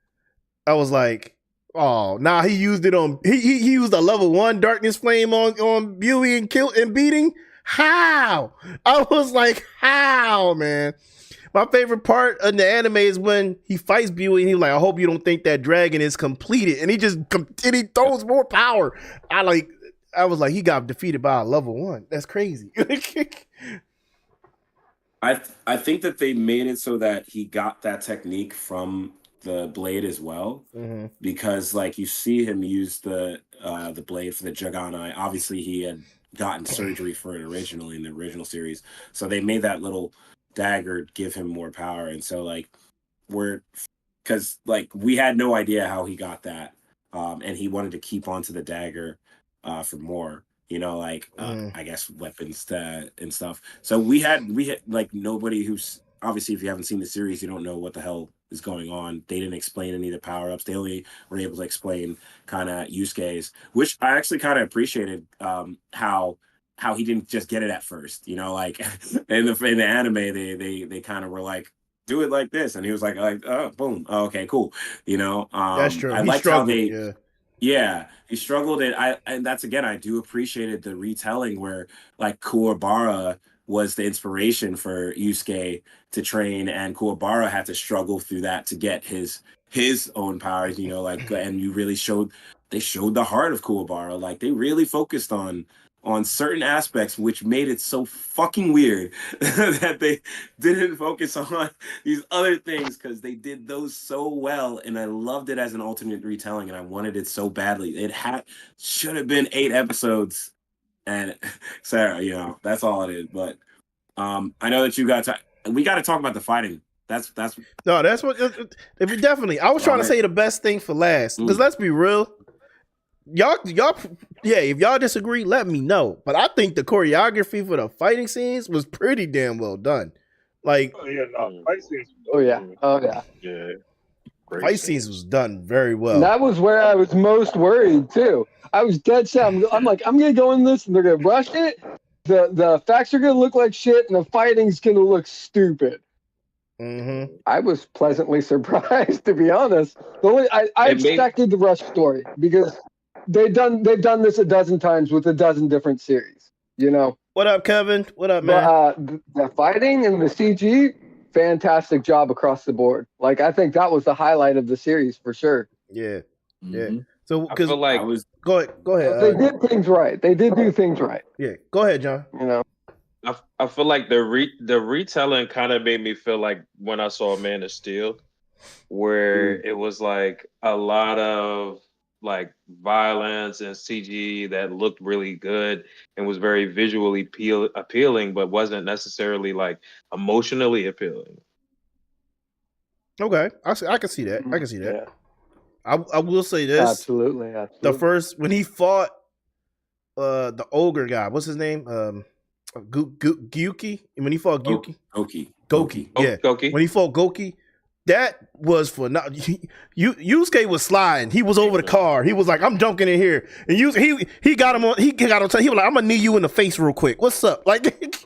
I was like, oh, nah, he used it on he used a level 1 Darkness Flame on Yui and beating. How? I was like, how, man? My favorite part of the anime is when he fights Bui and he's like, I hope you don't think that dragon is completed. And he throws more power. I was like, he got defeated by a level 1. That's crazy. I think that they made it so that he got that technique from the blade as well, because like you see him use the blade for the Jagan Eye. Obviously, he had gotten surgery for it originally in the original series, so they made that little dagger give him more power. And so like because like we had no idea how he got that, and he wanted to keep onto the dagger for more, like I guess weapons and stuff. So we had like nobody who's obviously, if you haven't seen the series, you don't know what the hell is going on. They didn't explain any of the power-ups. They only were able to explain kind of Yusuke's, which I actually kind of appreciated, how he didn't just get it at first, like in the anime, they kind of were like, do it like this. And he was like, oh, boom. Oh, okay, cool. That's true. I liked how they, he struggled. And that's, again, I do appreciated the retelling where like Kuwabara was the inspiration for Yusuke to train, and Kuwabara had to struggle through that to get his own powers, and you really showed the heart of Kuwabara. Like they really focused on certain aspects, which made it so fucking weird that they didn't focus on these other things, because they did those so well, and I loved it as an alternate retelling, and I wanted it so badly. It should have been 8 episodes, and Sarah, that's all it is. But I know that we got to talk about the fighting. That's what definitely. I was trying to say the best thing for last, because let's be real. Y'all, if y'all disagree, let me know. But I think the choreography for the fighting scenes was pretty damn well done. Like, fight scenes. Yeah. Fight scenes was done very well. That was where I was most worried too. I was dead set. I'm like, I'm gonna go in this, and they're gonna rush it. the effects are gonna look like shit and the fighting's gonna look stupid. Mm-hmm. I was pleasantly surprised, to be honest. I expected the Rush story because they've done this a dozen times with a dozen different series. You know. What up, Kevin? What up, man? But the fighting and the CG, fantastic job across the board. Like I think that was the highlight of the series for sure. Yeah. Mhm. So I feel like go ahead. They did things right. They did do things right. Yeah, go ahead, John. You know. I feel like the retelling kind of made me feel like when I saw Man of Steel, where it was like a lot of like violence and CG that looked really good and was very visually appealing, but wasn't necessarily like emotionally appealing. Okay, I can see that. I can see that. Yeah. I will say this. Absolutely. The first when he fought the ogre guy, what's his name? Gyuki. When he fought Gyuki. Goki. Yeah. Goki. When he fought Goki, that was for not. Yusuke was sliding. He was over the car. He was like, "I'm dunking in here," and he got him on. He got on. He was like, "I'm gonna knee you in the face real quick. What's up?" Like,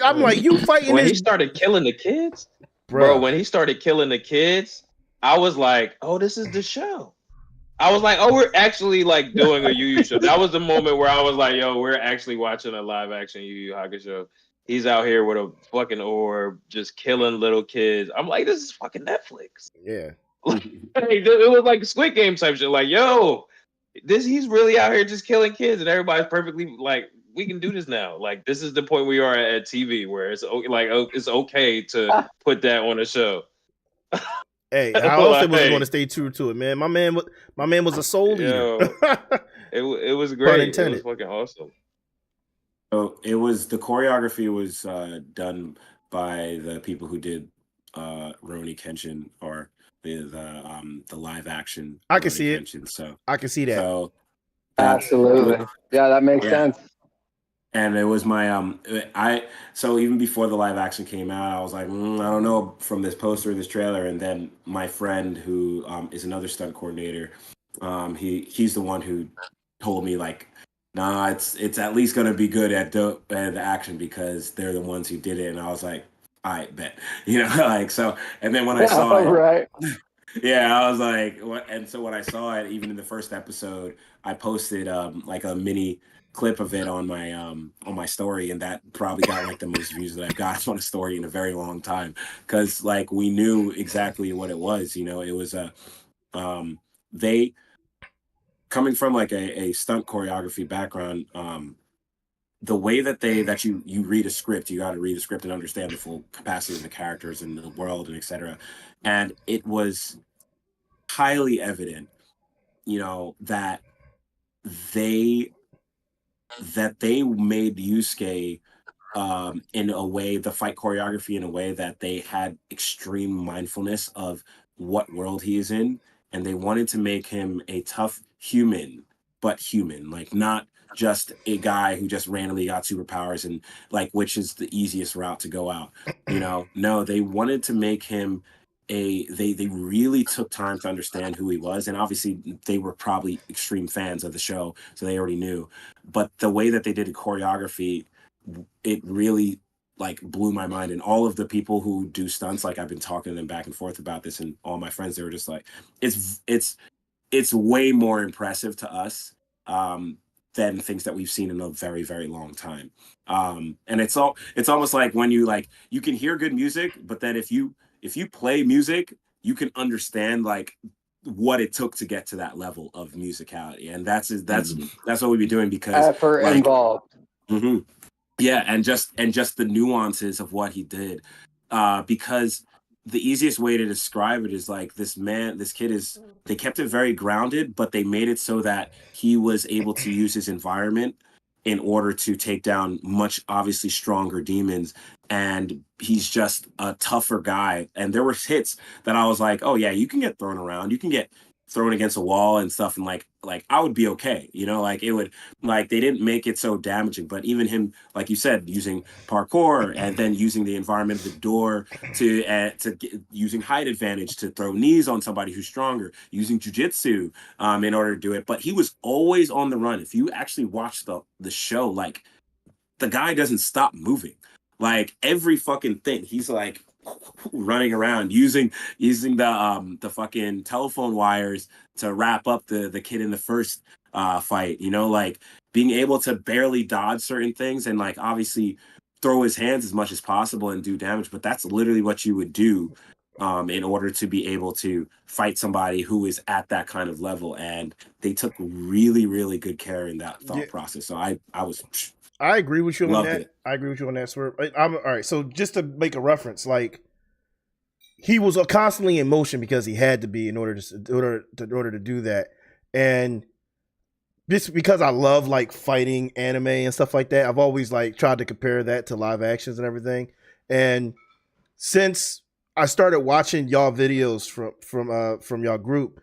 I'm like, "You fighting?" When he started killing the kids, bro. When he started killing the kids, I was like, "Oh, this is the show." I was like, "Oh, we're actually like doing a Yu Yu show." That was the moment where I was like, "Yo, we're actually watching a live action Yu Yu Hakusho." He's out here with a fucking orb, just killing little kids. I'm like, this is fucking Netflix. Yeah. It was like Squid Game type shit. Like, yo, he's really out here just killing kids, and everybody's perfectly like, we can do this now. Like, this is the point we are at TV where it's like, it's okay to put that on a show. Hey, I also was going to stay true to it, man. My man was a soul leader. It was great. It was fucking awesome. So the choreography was done by the people who did Rurouni Kenshin, or the live action. I can see Kenshin, so I can see that. So absolutely, yeah, that makes sense. And it was my so even before the live action came out, I was like, I don't know from this poster, this trailer, and then my friend who is another stunt coordinator, he's the one who told me like, nah, it's at least gonna be good at the action because they're the ones who did it, and I was like, I bet, like so, and then when I saw it, right. Yeah, I was like, what? And so when I saw it, even in the first episode, I posted like a mini clip of it on my story, and that probably got like the most views that I've got on a story in a very long time, because like we knew exactly what it was. It was they coming from like a stunt choreography background. The way that you read a script, you got to read the script and understand the full capacity of the characters and the world and etc. And it was highly evident, that they made Yusuke in a way, the fight choreography in a way that they had extreme mindfulness of what world he is in, and they wanted to make him a tough human, but human, like not just a guy who just randomly got superpowers and like, which is the easiest route to go out. No, they wanted to make him they really took time to understand who he was, and obviously they were probably extreme fans of the show, so they already knew. But the way that they did the choreography, it really like blew my mind. And all of the people who do stunts, like I've been talking to them back and forth about this, and all my friends, they were just like, it's way more impressive to us than things that we've seen in a very, very long time. And it's almost like when you can hear good music, but then if you play music, you can understand like what it took to get to that level of musicality. And that's what we've been doing, because effort involved. Mm-hmm. Yeah, and just the nuances of what he did, because the easiest way to describe it is like this kid they kept it very grounded, but they made it so that he was able to use his environment in order to take down much obviously stronger demons. And he's just a tougher guy. And there were hits that I was like, oh yeah, you can get thrown around, you can get thrown against a wall and stuff, and like I would be okay, like it would, like they didn't make it so damaging. But even him, like you said, using parkour and then using the environment of the door using height advantage to throw knees on somebody who's stronger, using jujitsu in order to do it. But he was always on the run. If you actually watch the show, like the guy doesn't stop moving. Like every fucking thing, he's like running around using the fucking telephone wires to wrap up the kid in the first fight. You know, like being able to barely dodge certain things and like obviously throw his hands as much as possible and do damage. But that's literally what you would do in order to be able to fight somebody who is at that kind of level. And they took really, really good care in that thought process. So I agree with you on that. it. I agree with you on that, Swerve. I'm all right. So just to make a reference, like he was constantly in motion because he had to be in order to do that. And just because I love like fighting anime and stuff like that, I've always like tried to compare that to live actions and everything. And since I started watching y'all videos from y'all group,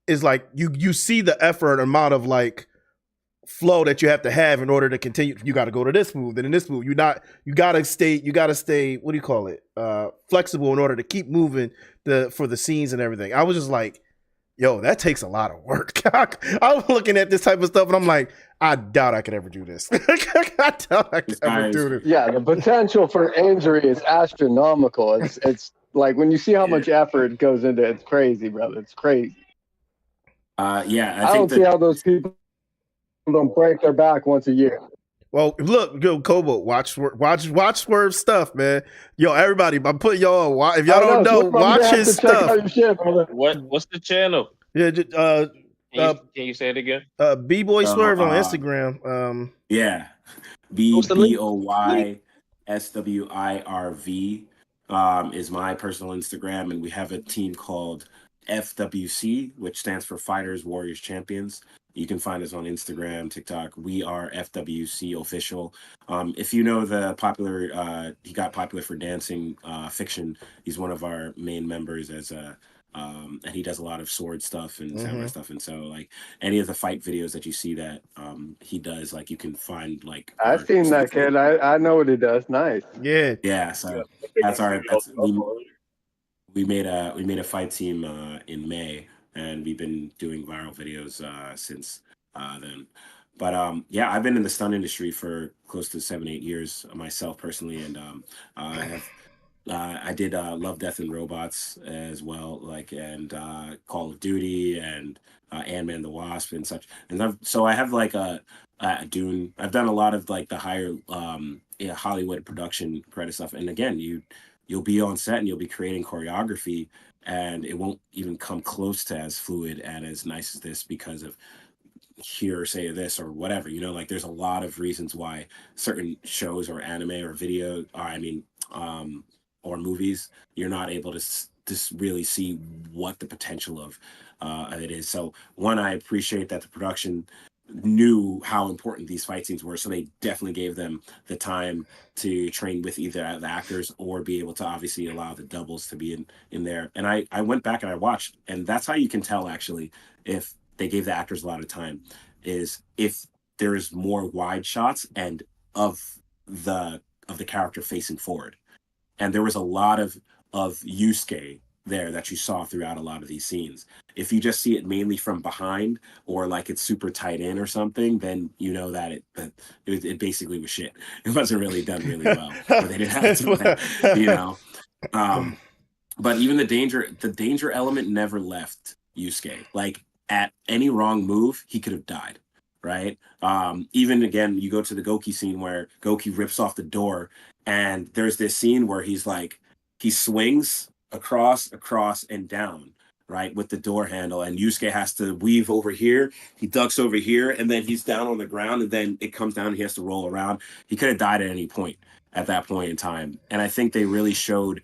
is like you see the effort amount of like flow that you have to have in order to continue. You got to go to this move, then in this move. You gotta stay, what do you call it? Flexible in order to keep moving for the scenes and everything. I was just like, yo, that takes a lot of work. I'm looking at this type of stuff and I'm like, I doubt I could ever do this. I doubt I could ever do this. Yeah, the potential for injury is astronomical. It's like when you see how much effort goes into it, it's crazy, brother. It's crazy. I don't see how those people don't break their back once a year. Well, look, go Kobo, watch Swerve stuff, man. Yo, everybody, I'm putting y'all on. If y'all don't know, watch his stuff. What's the channel? Yeah, can you say it again? B-Boy Swerve on Instagram. Yeah, BBOYSWIRV is my personal Instagram, and we have a team called FWC, which stands for Fighters, Warriors, Champions. You can find us on Instagram, TikTok. We are FWC official. If you know the popular, he got popular for dancing fiction. He's one of our main members and he does a lot of sword stuff and samurai stuff. And so like any of the fight videos that you see that he does, like you can find like. I've seen that kid. I know what he does. Nice. Yeah. Yeah. So we made a fight team in May. And we've been doing viral videos since then. But I've been in the stunt industry for close to 7-8 years myself personally, and I did Love, Death, and Robots as well, like and Call of Duty and Ant-Man the Wasp and such. And so I have like a Dune. I've done a lot of like the higher Hollywood production credit stuff. And again, you'll be on set and you'll be creating choreography. And it won't even come close to as fluid and as nice as this because of hearsay of this or whatever. You know, like there's a lot of reasons why certain shows or anime or video, or movies, you're not able to just really see what the potential of it is. So one, I appreciate that the production knew how important these fight scenes were, so they definitely gave them the time to train with either the actors or be able to obviously allow the doubles to be in there. And I went back and I watched, and that's how you can tell actually if they gave the actors a lot of time, is if there's more wide shots and of the character facing forward. And there was a lot of Yusuke there that you saw throughout a lot of these scenes. If you just see it mainly from behind or like it's super tight in or something, then you know that it basically was shit. It wasn't really done really well. But they didn't have to, you know. But even the danger element never left Yusuke. Like at any wrong move, he could have died. Right. Even again, you go to the Goki scene where Goki rips off the door, and there's this scene where he's like, he swings across and down, right, with the door handle, and Yusuke has to weave over here, he ducks over here, and then he's down on the ground, and then it comes down and he has to roll around. He could have died at any point at that point in time. And I think they really showed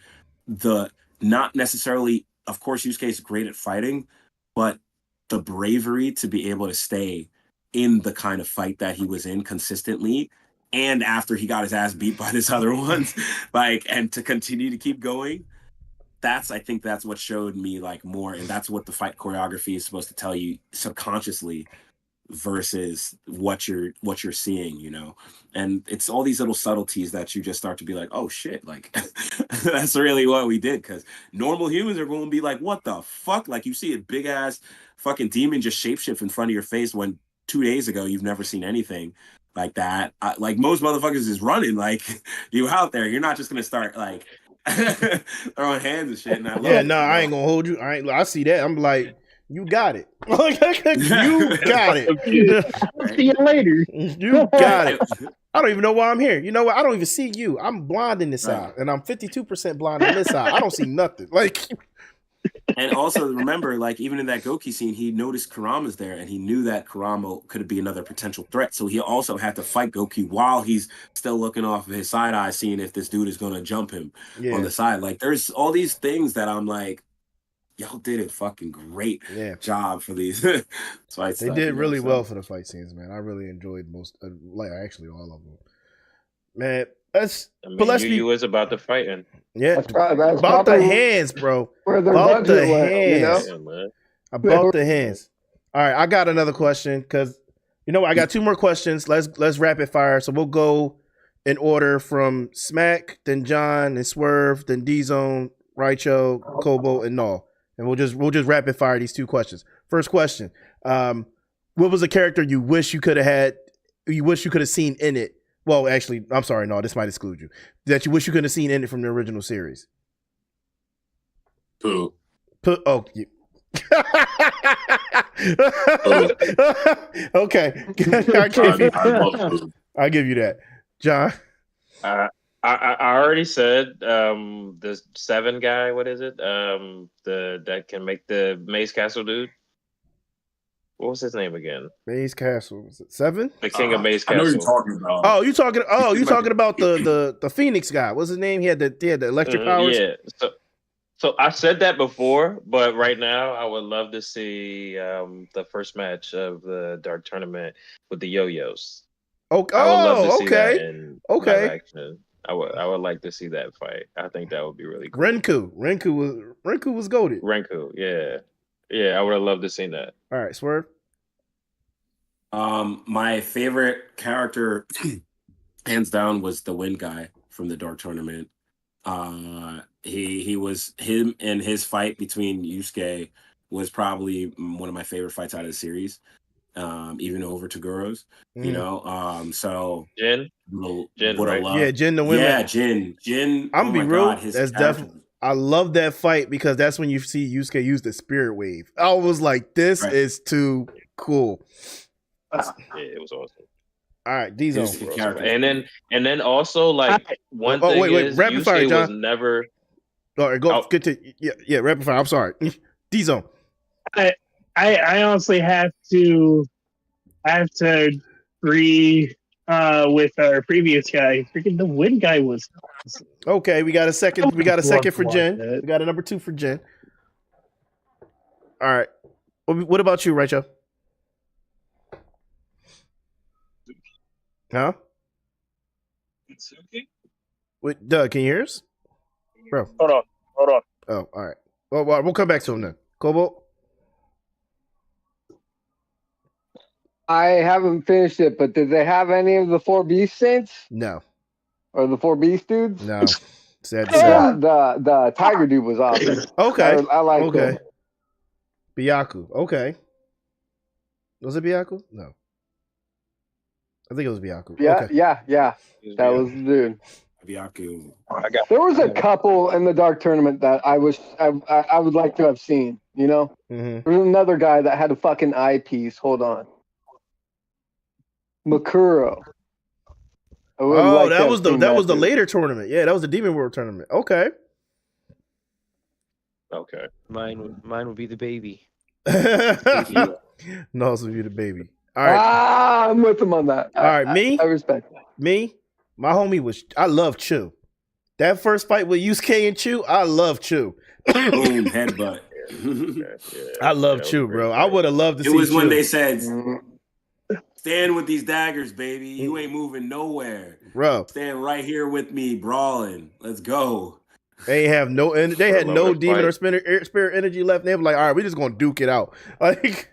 not necessarily, of course Yusuke is great at fighting, but the bravery to be able to stay in the kind of fight that he was in consistently, and after he got his ass beat by this other ones, like, and to continue to keep going. I think that's what showed me like more, and that's what the fight choreography is supposed to tell you subconsciously versus what you're seeing, you know. And it's all these little subtleties that you just start to be like, oh shit, like that's really what we did. Because normal humans are going to be like, what the fuck? Like you see a big ass fucking demon just shapeshift in front of your face when 2 days ago you've never seen anything like that. Like most motherfuckers is running. Like you out there, you're not just gonna start like throwing hands and shit. And I love Yeah, it, no, I ain't gonna hold you. I see that. I'm like, you got it. You got it. See you later. You got it. I don't even know why I'm here. You know what? I don't even see you. I'm blind in this eye, and I'm 52% blind in this eye. I don't see nothing. Like, and also remember, like even in that Goki scene, he noticed Kurama's there, and he knew that Kurama could be another potential threat. So he also had to fight Goki while he's still looking off of his side eye, seeing if this dude is gonna jump him on the side. Like there's all these things that I'm like, y'all did a fucking great job for these fight they did really well for the fight scenes, man. I really enjoyed most, like actually all of them. Man, Yu Yu is about the fighting. Yeah, That's right, that's about the probably hands, bro. where their About the budget went, you know? hands. Yeah, man. About the hands. All right, I got another question because you know what? I got two more questions. Let's rapid fire. So we'll go in order from Smack, then John, and Swerve, then D Zone, Raicho, Kobo, and Null. And we'll just rapid fire these two questions. First question: what was a character you wish you could have had? You wish you could have seen in it? Well, actually, I'm sorry. No, this might exclude you. That you wish you could have seen in it from the original series. Pooh. Oh. You. Okay. I'll give you that, John. I already said the 7 guy. What is it? That can make the Maze Castle dude. What was his name again? Maze Castle. Was it 7? The King of Maze I Castle. know you're talking about. Oh, you talking about the Phoenix guy? What's his name? He had the electric powers. Yeah. So I said that before, but right now I would love to see the first match of the Dark Tournament with the yo-yos. Okay. I would love to see okay. that in live action. I would like to see that fight. I think that would be really cool. Renku was goated. Renku, yeah. Yeah, I would have loved to see that. All right, Swerve. My favorite character, hands down, was the Wind guy from the Dark Tournament. He was him and his fight between Yusuke was probably one of my favorite fights out of the series. Even over Togoro's, you know. So Jin, right? Yeah, Jin the women. Yeah, Jin. I'm gonna be real. That's definitely. I love that fight because that's when you see Yusuke use the spirit wave. I was like, this is too cool. Yeah, it was awesome. All right, D-Zone. And then also like one thing is rapid fire, Yusuke John. was never. All right, go get to rapid fire. I'm sorry, D-Zone. I honestly have to agree with our previous guy. Freaking the Wind guy was awesome. Okay, we got a second. We got a second for Jen. We got a number 2 for Jen. All right. What about you, Rachel? Huh? Itsuki? Wait, Doug, can you hear us? Bro. Hold on. Oh, all right. Well, we'll come back to him then. Kobo? I haven't finished it, but did they have any of the 4 Beast Saints? No. Or the 4 Beast dudes? No. Sad to say. The Tiger dude was awesome. Okay. I like him. Byaku. Okay. Was it Byaku? No. I think it was Byaku. Yeah, okay. yeah. That was the dude. Byaku. There was a couple in the Dark Tournament that I would like to have seen, you know? Mm-hmm. There was another guy that had a fucking eyepiece. Hold on. Makuro. Oh, that was the later tournament. Yeah, that was the Demon World tournament. Okay. Okay. Mine would be the baby. No, it's would be the baby. All right. I'm with him on that. All right, me? I respect that. Me? My homie I love Chu. That first fight with Yusuke and Chu, I love Chu. Boom, headbutt. I love Chu, bro. I would have loved to see It was Chu. when they said, stand with these daggers, baby. You ain't moving nowhere. Bro. Stand right here with me, brawling. Let's go. They had no demon or spirit energy left. They were like, all right, we're just gonna duke it out. Like,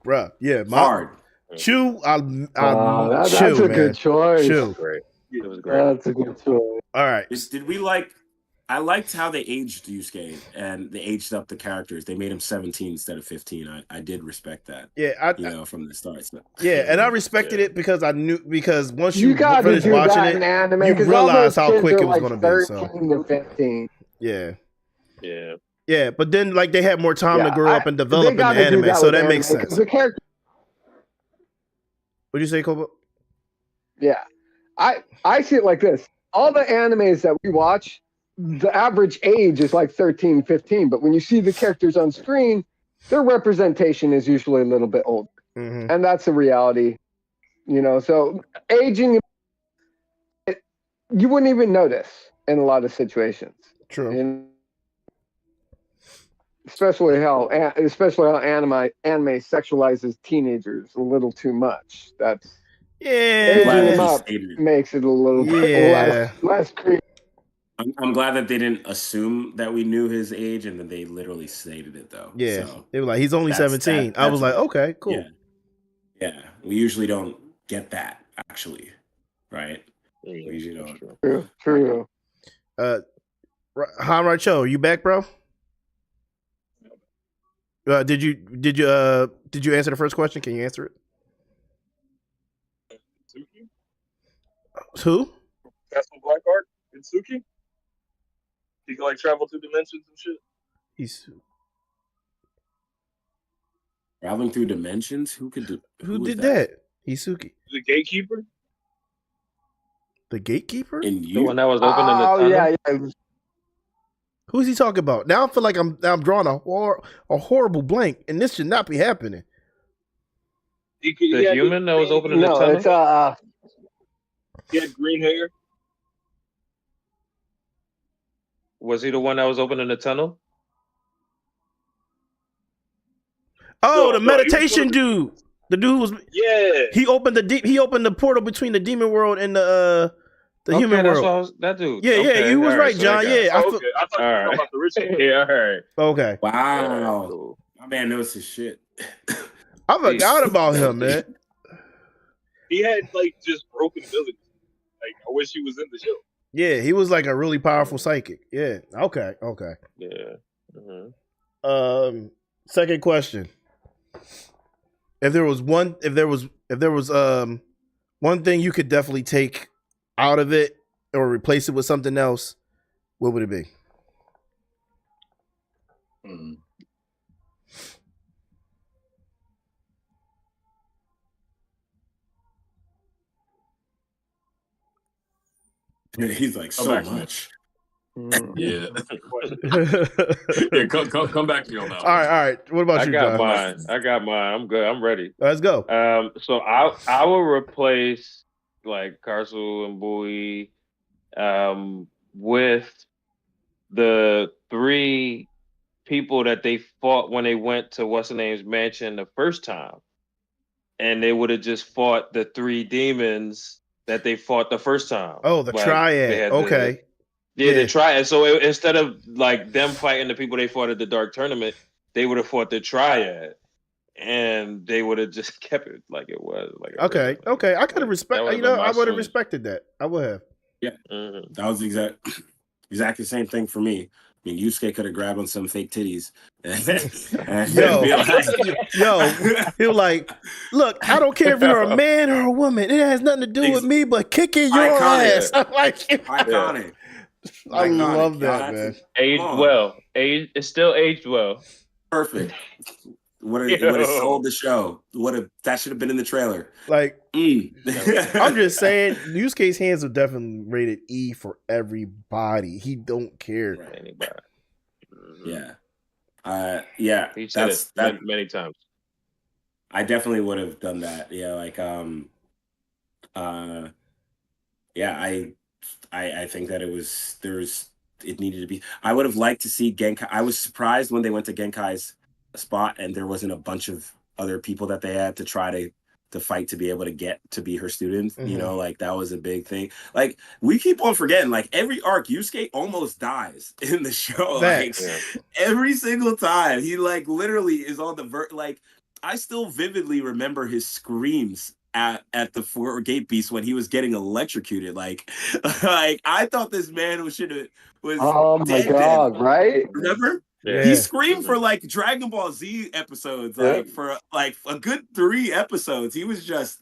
bro, yeah, hard. Chu, that's Chu, a good choice. Chu. Great. It was great. That's a good choice. All right. Did we like? I liked how they aged Yusuke and they aged up the characters. They made him 17 instead of 15. I did respect that. Yeah, from the start. So, and I respected it because once You you got to finish do watching that it, in anime you because all realize those how kids quick are it was like going to be. So 13 to 15. yeah. Yeah. But then like they had more time to grow up and They develop in the gotta do anime, so with that makes anime, 'cause sense. The character, What'd you say, Kobo? yeah, I see it like this. All the animes that we watch, the average age is like 13, 15. But when you see the characters on screen, their representation is usually a little bit older. Mm-hmm. And that's a reality, So aging, you wouldn't even notice in a lot of situations. True. Especially how anime sexualizes teenagers a little too much. That's aging them up makes it a little bit less creepy. I'm glad that they didn't assume that we knew his age, and then they literally stated it though. Yeah, so they were like, he's only 17. I was like, okay, cool. Yeah, we usually don't get that actually, right? We usually don't. True. Hanracho, are you back, bro? Did you answer the first question? Can you answer it? Suki? Who? Castle Blackheart and Suki? He can like travel through dimensions and shit. He's traveling through dimensions. Who could do? Who did that? Hisuki. The gatekeeper. The gatekeeper? In you? The one that was open in the tunnel? Yeah. Who's he talking about? Now I feel like I'm drawing a horrible blank, and this should not be happening. The human that was open in the tunnel? It's he had green hair. Was he the one that was open in the tunnel? Oh, the meditation dude. The dude was He opened the portal between the demon world and the human world. That dude. Yeah, you was right, John. I thought you were talking about the rich guy. Yeah, all right. Okay. Wow. Cool. My man knows his shit. I forgot about him, man. He had like just broken abilities. Like I wish he was in the show. Yeah, he was like a really powerful psychic. Yeah. Okay. Yeah. Mm-hmm. Second question. If there was one thing you could definitely take out of it or replace it with something else, what would it be? He's like so much. Yeah. Yeah, come back to you on that. All right. What about you, John? I got mine. I'm good. I'm ready. Let's go. So I will replace like Karsu and Bowie with the 3 people that they fought when they went to what's the name's mansion the first time, and they would have just fought the 3 demons that they fought the first time. Oh, the triad. Okay. The triad. So instead of like them fighting the people they fought at the Dark Tournament, they would have fought the triad, and they would have just kept it like it was. Like okay. I could have respected. I would have respected that. I would have. Yeah, that was exactly the same thing for me. I mean, Yusuke could have grabbed on some fake titties. He was like, look, I don't care if you're a man or a woman. It has nothing to do with me but kicking your ass. I'm like, iconic. I love that, man. Aged well. It's still aged well. Perfect. Would have sold the show. That should have been in the trailer. Like, I'm just saying, Yusuke's hands are definitely rated E for everybody. He don't care. Anybody. Yeah. He said it many times. I definitely would have done that. Yeah, like I think that it needed to be. I would have liked to see Genkai. I was surprised when they went to Genkai's spot and there wasn't a bunch of other people that they had to try to fight to be able to get to be her student. Mm-hmm. Like that was a big thing. Like we keep on forgetting, like every arc, Yusuke almost dies in the show. Thanks. Like every single time, he like literally is on the like I still vividly remember his screams at the Fort Gate Beast when he was getting electrocuted. Like I thought this man was Oh my dead. god, right? Remember? Yeah. He screamed for like Dragon Ball Z episodes, like Yeah. for like a good 3 episodes. He was just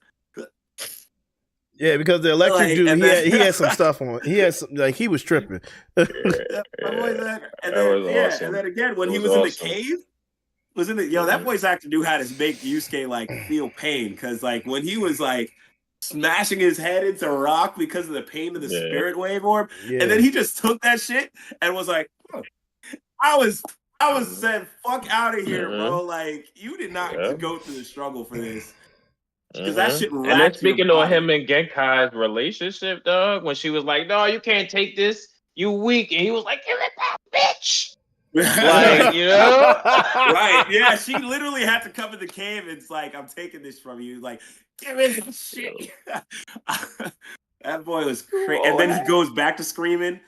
Yeah, because the electric Like, dude, and he then- had some stuff on. He had some, like, he was tripping. and That then was yeah, awesome. and then again when It he was was in the awesome. cave, that voice actor knew how to make Yusuke like feel pain, because like when he was like smashing his head into rock because of the pain of the Yeah. spirit wave orb, Yeah. and then he just took that shit and was like, "Huh." I was said, fuck out of here, bro. Like you did not Yeah. go through the struggle for this. Because that shit And then racked your speaking of body. him and Genkai's relationship, dog, when she was like, "No, you can't take this. You weak," and he was like, "Give it back, bitch." Like, you know? Right? Yeah, she literally had to come in the cave and it's like, "I'm taking this from you." Like, give me that shit. That boy was crazy. And then he goes back to screaming.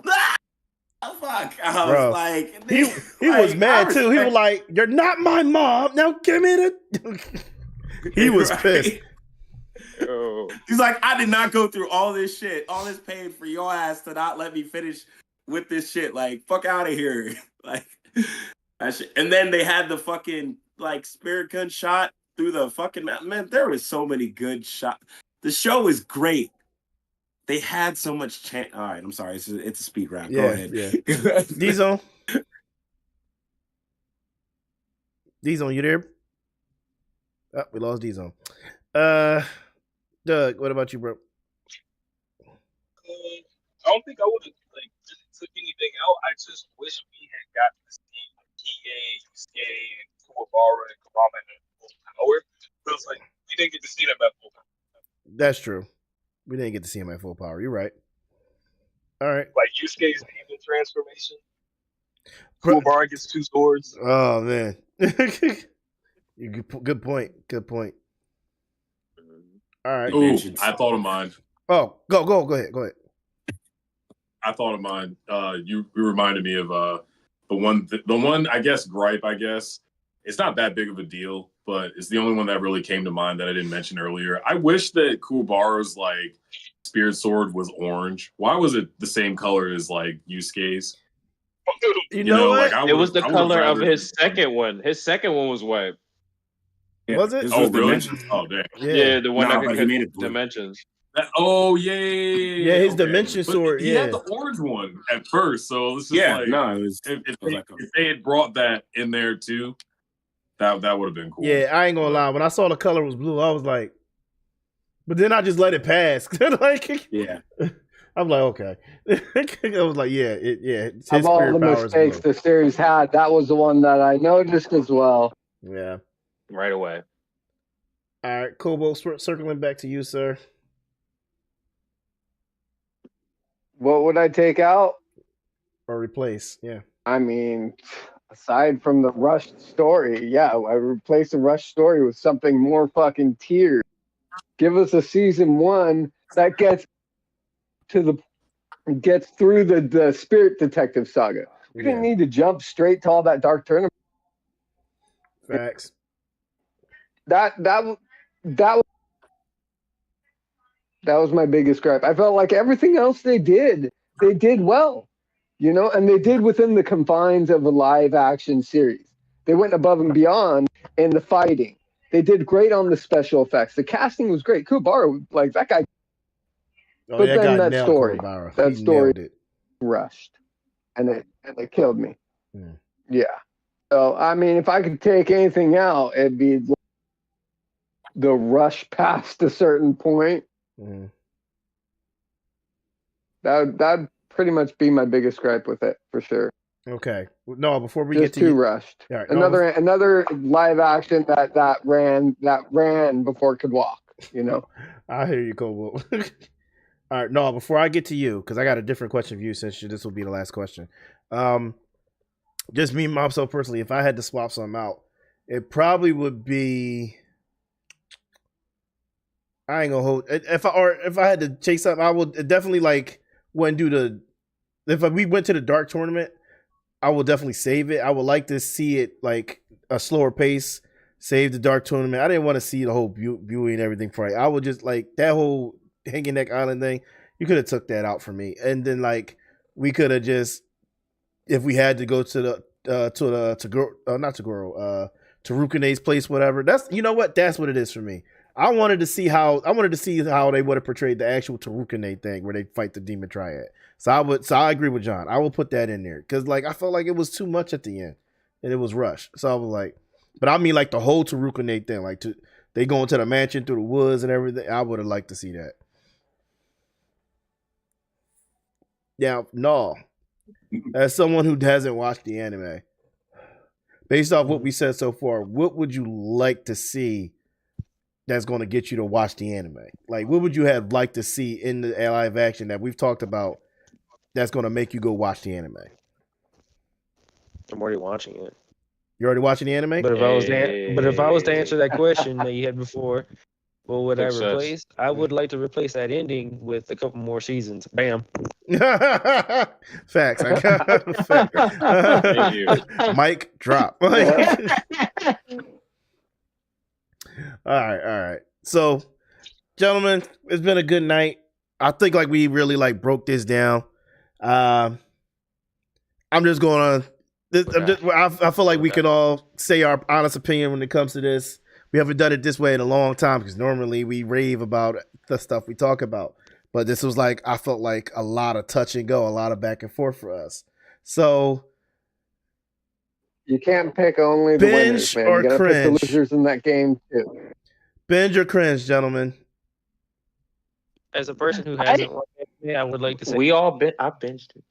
Ah, fuck! I was Bro, like, he was mad too. He was like, "You're not my mom. Now give me the." He was pissed. Yo. He's like, "I did not go through all this shit, all this pain for your ass to not let me finish with this shit. Like, fuck out of here." Like, that shit. And then they had the fucking like spirit gun shot through the fucking man. There was so many good shots. The show is great. They had so much chance. All right, I'm sorry. It's a speed round. Go ahead. Yeah. D-Zone. D-Zone, you there? Oh, we lost D-Zone. Doug, what about you, bro? I don't think I would have like really took anything out. I just wish we had gotten to see Kie, Yusuke, and Kuwabara and Kurama in full power. But it's like we didn't get to see them at full power. That's true. We didn't get to see him at full power. You're right. All right. Like Yusuke's demon transformation. Bro- Kuwabara gets 2 swords. Oh man. Good point. Good point. All right. Ooh, I thought of mine. Oh, go ahead. Go ahead. I thought of mine. You reminded me of the one I guess gripe. I guess it's not that big of a deal, but it's the only one that really came to mind that I didn't mention earlier. I wish that Kuwabara's like spirit sword was orange. Why was it the same color as like Yusuke's? You know what? like It was the color of his second one. His second one was white. Yeah, Was it? this Oh, was really? Dimensions. Oh, damn. Yeah, the one No, that but could he made it blue. dimensions. Yeah, his dimension But sword, He yeah. had the orange one at first, so it's just Yeah, like no, it was. if it was like if they had brought that in there too, that would have been cool. Yeah, I ain't gonna lie. When I saw the color was blue, I was like, but then I just let it pass. Like, yeah. I'm like, okay. I was like, yeah, it's his Of all the spirit power is mistakes blue. the series had, that was the one that I noticed as well. Yeah. Right away. All right, Kobo, circling back to you, sir. What would I take out? Or replace, yeah. I mean, aside from the rushed story, yeah, I replace the rushed story with something more fucking tears. Give us a season 1 that gets through the Spirit Detective saga. We didn't need to jump straight to all that Dark Tournament. Facts. That was my biggest gripe. I felt like everything else they did well, you know, and they did within the confines of a live action series. They went above and beyond in the fighting. They did great on the special effects. The casting was great. Kuwabara, like that guy. Oh, But that then guy that nailed story, Kuwabara. that He story nailed it. rushed, and it killed me. Hmm. Yeah. So I mean, if I could take anything out, it'd be the rush past a certain point. Mhm. That'd pretty much be my biggest gripe with it for sure. Okay. No, before we Just get to too you, rushed. All right, no, Another live action that ran before it could walk. You know. I hear you, Kobo. All right, no, before I get to you, because I got a different question for you since this will be the last question. Just me myself personally, if I had to swap something out, it probably would be. I ain't gonna hold. If I had to chase something, I would definitely like when do the. If we went to the Dark Tournament, I will definitely save it. I would like to see it like a slower pace, Save the Dark Tournament. I didn't want to see the whole Buoy and everything for it. I would just like that whole Hanging Neck Island thing. You could have took that out for me, and then like we could have just, if we had to go to the to Rukune's place, whatever. That's, you know what? That's what it is for me. I wanted to see how they would have portrayed the actual Tarukane thing where they fight the Demon Triad. So I agree with John. I will put that in there because like I felt like it was too much at the end and it was rushed. So I was like, but I mean like the whole Tarukane thing, like they go into the mansion through the woods and everything. I would have liked to see that. Now, no, as someone who hasn't watched the anime, based off what we said so far, what would you like to see that's going to get you to watch the anime? Like, what would you have liked to see in the live action that we've talked about that's going to make you go watch the anime? I'm already watching it. You're already watching the anime? But if I was to answer that question that you had before, what would I replace? I would like to replace that ending with a couple more seasons. Bam. Facts. Mic drop. All right. So, gentlemen, it's been a good night. I think like we really like broke this down. I'm just going to. I feel like we can all say our honest opinion when it comes to this. We haven't done it this way in a long time because normally we rave about the stuff we talk about. But this was like, I felt like a lot of touch and go, a lot of back and forth for us. So you can't pick only the winners, man. You gotta pick the losers in that game too. Binge or cringe, gentlemen? As a person who hasn't watched it, I would like to say I binged it.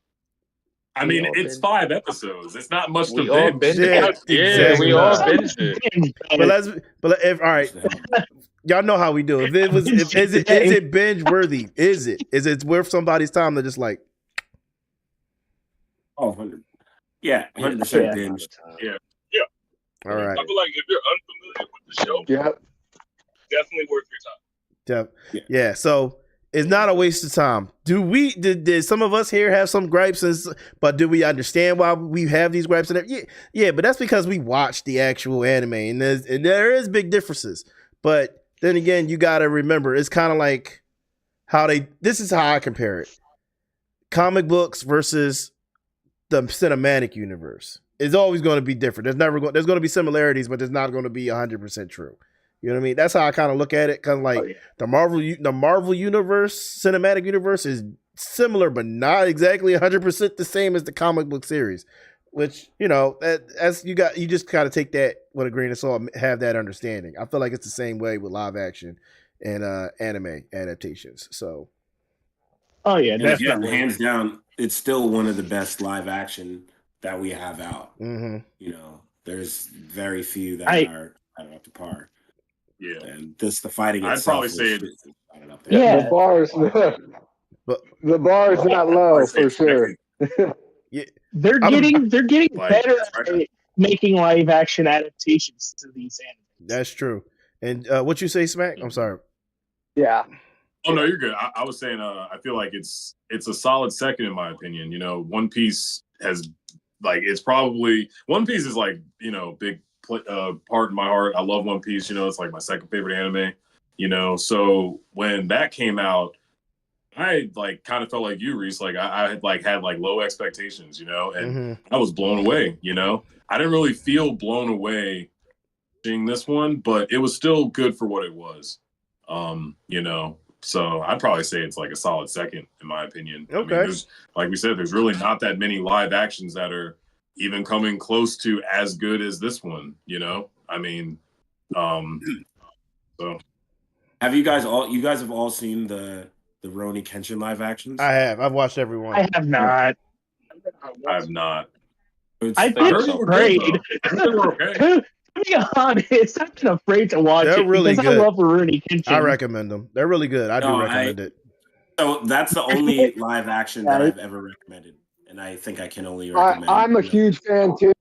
I mean, it's 5 episodes. It's not much to binge. Yeah, we all binged it. But if all right, y'all know how we do. If it was, is it binge worthy? Is it worth somebody's time to just like? Oh, 100. Yeah, 100% binge. Yeah. All right. I feel like if you're unfamiliar with the show, definitely worth your time. Yeah. So it's not a waste of time. Did some of us here have some gripes, but do we understand why we have these gripes? Yeah, but that's because we watched the actual anime, and there is big differences. But then again, you got to remember, it's kind of like this is how I compare it. Comic books versus the cinematic universe. It's always going to be different. There's going to be similarities, but there's not going to be 100% true. You know what I mean? That's how I kind of look at it. Kind of like the Marvel universe, cinematic universe is similar, but not exactly 100% the same as the comic book series. Which, you know, you just got to take that with a grain of salt, and have that understanding. I feel like it's the same way with live action and anime adaptations. So, definitely, hands down, it's still one of the best live action that we have out. Mm-hmm. You know, there's very few that are up to par. Yeah, and the fighting. I'd probably say the bar is not low for sure. They're getting better at making live action adaptations to these animes. That's true. And what you say, Smack? I'm sorry. Yeah. Oh no, you're good. I was saying, I feel like it's a solid second in my opinion. You know, One Piece has One Piece is like, you know, big part in my heart. I love One Piece. You know, it's like my second favorite anime. You know, so when that came out, I like kind of felt like you, Reese. Like I had low expectations, you know, and I was blown away. You know, I didn't really feel blown away seeing this one, but it was still good for what it was. You know, so I'd probably say it's like a solid second in my opinion. Okay. I mean, like we said, there's really not that many live actions that are even coming close to as good as this one. You know, I mean, so have you guys have all seen the Rurouni Kenshin live actions? I have. I've watched every one. I have not. I have not. I've been afraid. To be honest, I've been afraid to watch They're it really because good. I love Rurouni Kenshin. I recommend them. They're really good. I do recommend it. So that's the only live action that I've ever recommended, and I think I can only recommend. I'm a huge fan too.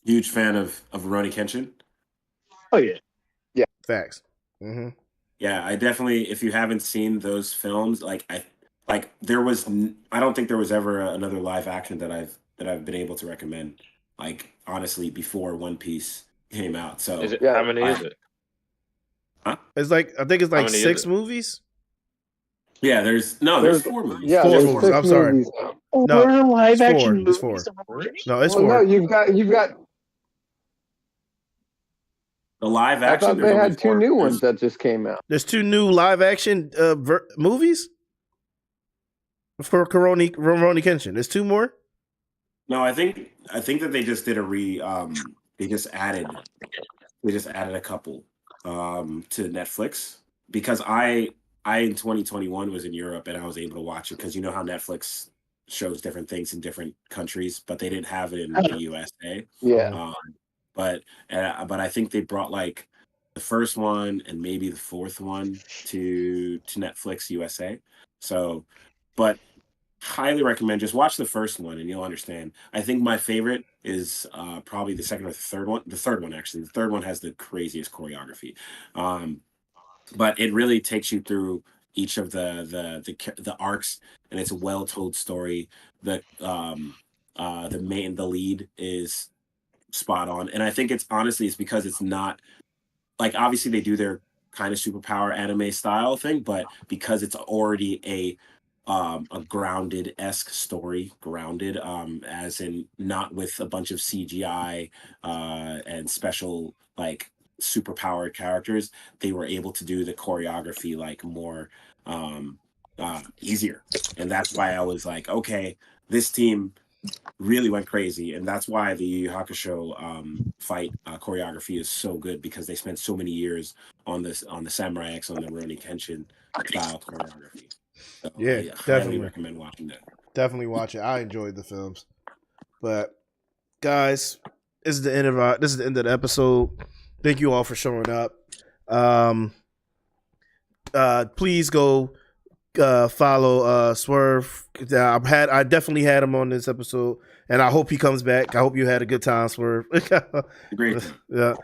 Huge fan of Rurouni Kenshin. Oh yeah. Facts. Mm-hmm. Yeah, I definitely. If you haven't seen those films, I don't think there was ever another live action that I've been able to recommend. Like honestly, before One Piece, came out. So Is it? Yeah. How many is it? It's like I think it's like many is 6 it? movies. yeah, there's 4 movies. Yeah, Four there's movies. 6 I'm sorry. movies now. No, Four live it's action 4. It's movies 4. already? No, it's Well, 4. no, you've got. The live I action. thought There's they only had 2 4. new There's- ones that just came out. There's 2 new live action movies for Rurouni Kenshin. There's 2 more. No, I think that they just did they just added a couple to Netflix because I in 2021 was in Europe and I was able to watch it because you know how Netflix shows different things in different countries, but they didn't have it in the USA. Yeah. But I think they brought like the first one and maybe the 4th one to Netflix USA. So, but highly recommend just watch the first one and you'll understand. I think my favorite is probably the second or the third one. The third one actually. The third one has the craziest choreography, but it really takes you through each of the arcs, and it's a well told story. The lead is spot on, and I think it's because it's not like obviously they do their kind of superpower anime style thing, but because it's already a grounded-esque story, as in not with a bunch of CGI and special like superpowered characters, they were able to do the choreography like more easier. And that's why I was like, okay, this team really went crazy, and that's why the Yu Yu Hakusho fight choreography is so good because they spent so many years on the Samurai X, on the Rurouni Kenshin style choreography. So Yeah, I definitely highly recommend watching that. Definitely watch it. I enjoyed the films. But guys, this is the end of the episode. Thank you all for showing up. Please go follow Swerve. I definitely had him on this episode, and I hope he comes back. I hope you had a good time, Swerve. Great. Yeah.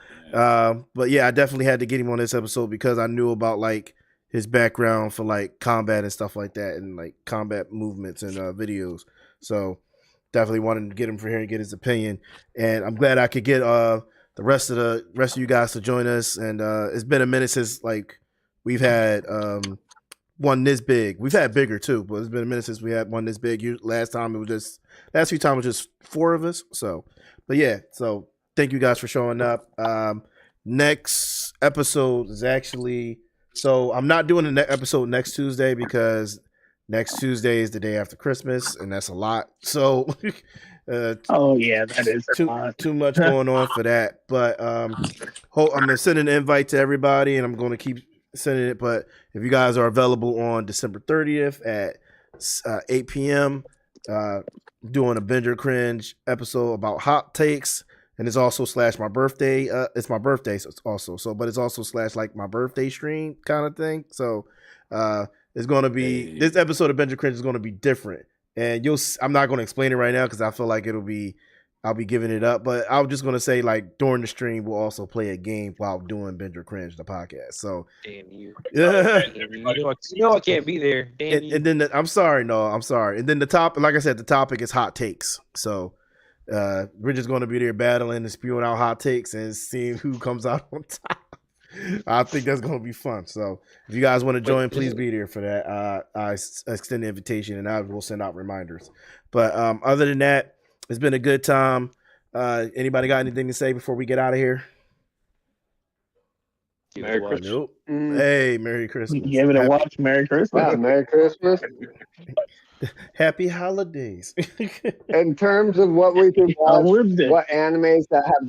But yeah, I definitely had to get him on this episode because I knew about like his background for like combat and stuff like that, and like combat movements and videos. So definitely wanted to get him for here and get his opinion. And I'm glad I could get the rest of you guys to join us. And it's been a minute since like we've had one this big. We've had bigger too, but it's been a minute since we had one this big. Last few times it was just 4 of us. So, but yeah, so thank you guys for showing up. Next episode is actually, so I'm not doing the episode next Tuesday because next Tuesday is the day after Christmas, and that's a lot. So, Oh yeah, that is a lot. too much going on for that. But I'm gonna send an invite to everybody, and I'm gonna keep sending it. But if you guys are available on December 30th at 8 p.m., doing a Binge or Cringe episode about hot takes. And it's also / my birthday. It's my birthday, so it's also but it's also / like my birthday stream kind of thing. So it's gonna be this episode of Binge or Cringe is gonna be different. And I'm not gonna explain it right now because I feel like I'll be giving it up. But I'm just gonna say like during the stream we'll also play a game while doing Binge or Cringe the podcast. So Damn you. yeah. You know I can't be there. Damn you. And then I'm sorry. And then the topic, like I said, the topic is hot takes. So we're just going to be there battling and spewing out hot takes and seeing who comes out on top. I think that's going to be fun. So if you guys want to join, please be there for that. I extend the invitation and I will send out reminders. But other than that, it's been a good time. Anybody got anything to say before we get out of here? Merry Christmas. Nope. Hey, Merry Christmas. Give it a watch. Merry Christmas. Yeah, Merry Christmas. Happy holidays. In terms of what we can watch, birthday. what animes that have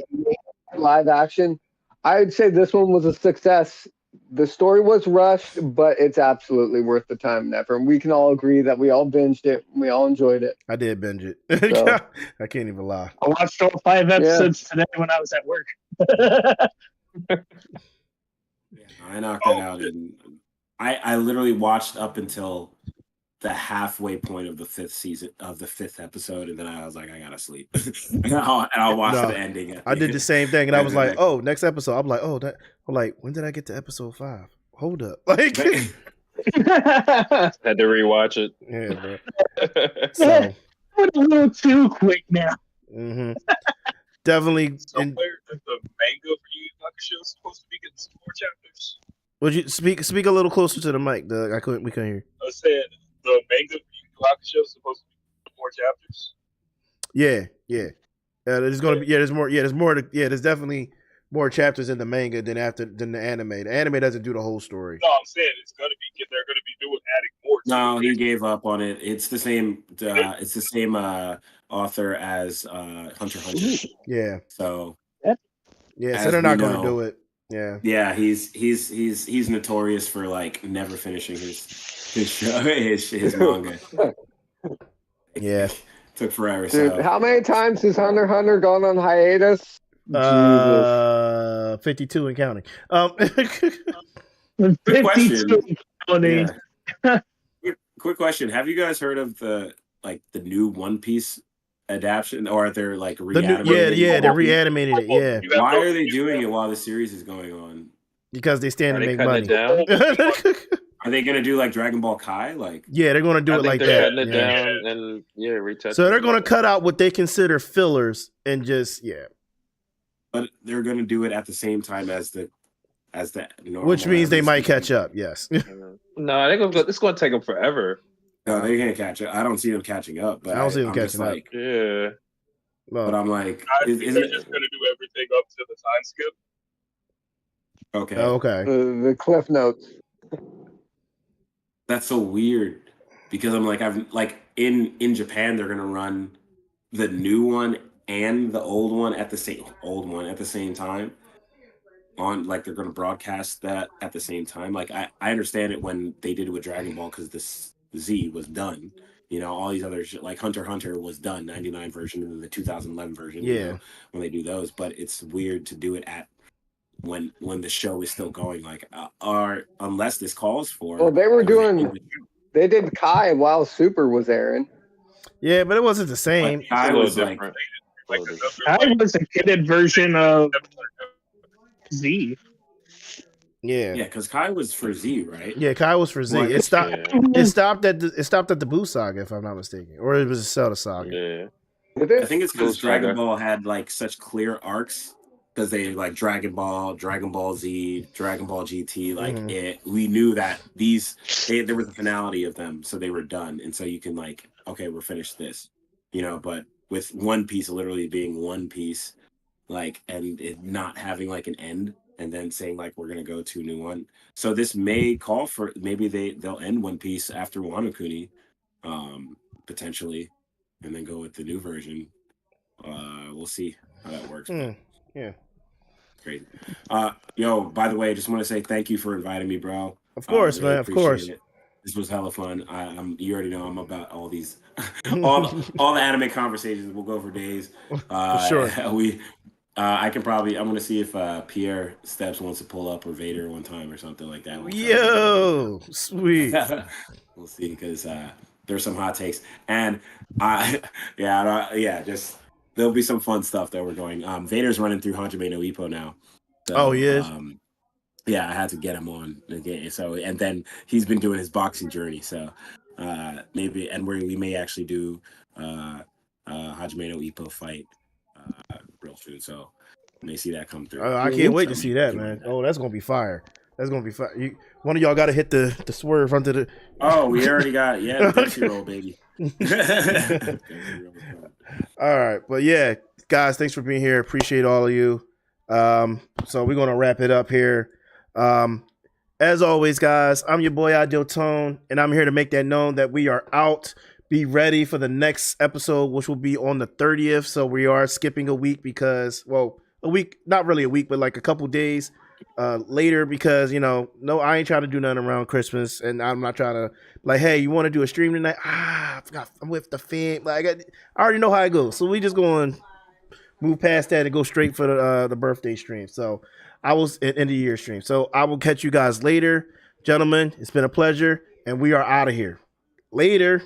live action, I'd say this one was a success. The story was rushed, but it's absolutely worth the time and effort. And we can all agree that we all binged it. We all enjoyed it. I did binge it. So, I can't even lie. I watched all 5 episodes today when I was at work. I knocked that out, and I literally watched up until the halfway point of the 5th season of the 5th episode, and then I was like, I gotta sleep. and I'll watch the ending. I did the same thing, and I was like, oh, next episode. I'm like, oh, I'm like, when did I get to episode 5? Hold up, like. Had to rewatch it. Yeah, bro. So, Went a little too quick now. mm-hmm. definitely. somewhere that the manga for Yu Yu Hakusho is supposed to be getting some more chapters. Would you speak a little closer to the mic, Doug? We couldn't hear. I said the manga for Yu Yu Hakusho is supposed to be more chapters. Yeah. There's gonna be there's more. There's definitely more chapters in the manga than the anime. The anime doesn't do the whole story. No, I'm saying they're gonna be doing adding more. No, he gave up on it. It's the same. It's the same author as Hunter x Hunter. Yeah. So so they're not going to do it. Yeah. He's notorious for like never finishing his show, his manga. Yeah. Took forever. Dude, so how many times has Hunter x Hunter gone on hiatus? 52 and counting. Quick question. Yeah. Quick question. Have you guys heard of the new One Piece adaptation, or are they like reanimating? They reanimated it. Yeah. Why are they doing it while the series is going on? Because they stand to make cutting money. it down? Are they gonna do like Dragon Ball Kai? Like, yeah, they're gonna do it like that. Cutting it down and retouching. So they're gonna cut out what they consider fillers and just but they're gonna do it at the same time as the normal, which means they might catch up. Yes. No, they're gonna go. It's gonna take them forever. No, they can't catch up. I don't see them catching up. But I don't see them catching up. Yeah. But I'm like, I think they're just gonna do everything up to the time skip. Okay. Okay. The cliff notes. That's so weird because I'm like, I've like in Japan they're gonna run the new one and the old one at the same time. On like they're gonna broadcast that at the same time. Like I understand it when they did it with Dragon Ball because this Z was done. You know, all these other shit like Hunter x Hunter was done, 99 version and the 2011 version. Yeah. You know, when they do those, but it's weird to do it at when the show is still going. Like, unless this calls for. Well, they did Kai while Super was airing. Yeah, but it wasn't the same. Kai was different. I was a kidded version of Z. Yeah, because Kai was for Z, right? Yeah, Kai was for Z. Well, it stopped. It stopped at the Boo saga, if I'm not mistaken, or it was a Zelda saga. Yeah. I think it's because Dragon Ball had like such clear arcs because they like Dragon Ball Z, Dragon Ball GT. Like we knew that there was a finality of them, so they were done, and so you can like, okay, we're finished this, you know. But with One Piece literally being One Piece, like, and it not having like an end, and then saying like we're gonna go to a new one. So this may call for maybe they'll end One Piece after Wano Kuni, potentially, and then go with the new version. We'll see how that works. Yeah. Great. Yo, by the way, I just want to say thank you for inviting me, bro. Of course, really man. Of course. it. This was hella fun. You already know I'm about all these, all the anime conversations. We'll go for days. For sure. I'm going to see if Pierre Steps wants to pull up or Vader one time or something like that. Yo, sweet. We'll see because there's some hot takes, and just there'll be some fun stuff that we're going. Vader's running through Hajime no Ippo now. So, oh, he is. I had to get him on again. So, and then he's been doing his boxing journey. So, maybe, and we may actually do Hajime no Ippo fight real soon. So, you may see that come through. I can't wait to see that, man. Oh, that's gonna be fire. That's gonna be fire. One of y'all got to hit the swerve onto the. Oh, we already got Dempsey roll, baby. All right, but yeah, guys, thanks for being here. Appreciate all of you. So we're gonna wrap it up here. As always, guys, I'm your boy Ideal Tone, and I'm here to make that known that we are out. Be ready for the next episode, which will be on the 30th. So we are skipping a week because, a week, not really a week, but like a couple days later because, I ain't trying to do nothing around Christmas, and I'm not trying to like, hey, you want to do a stream tonight? I forgot I'm with the fam. Like I already know how it goes, so we just going to move past that and go straight for the birthday stream. So I was at end of year stream. So I will catch you guys later, gentlemen. It's been a pleasure, and we are out of here. Later.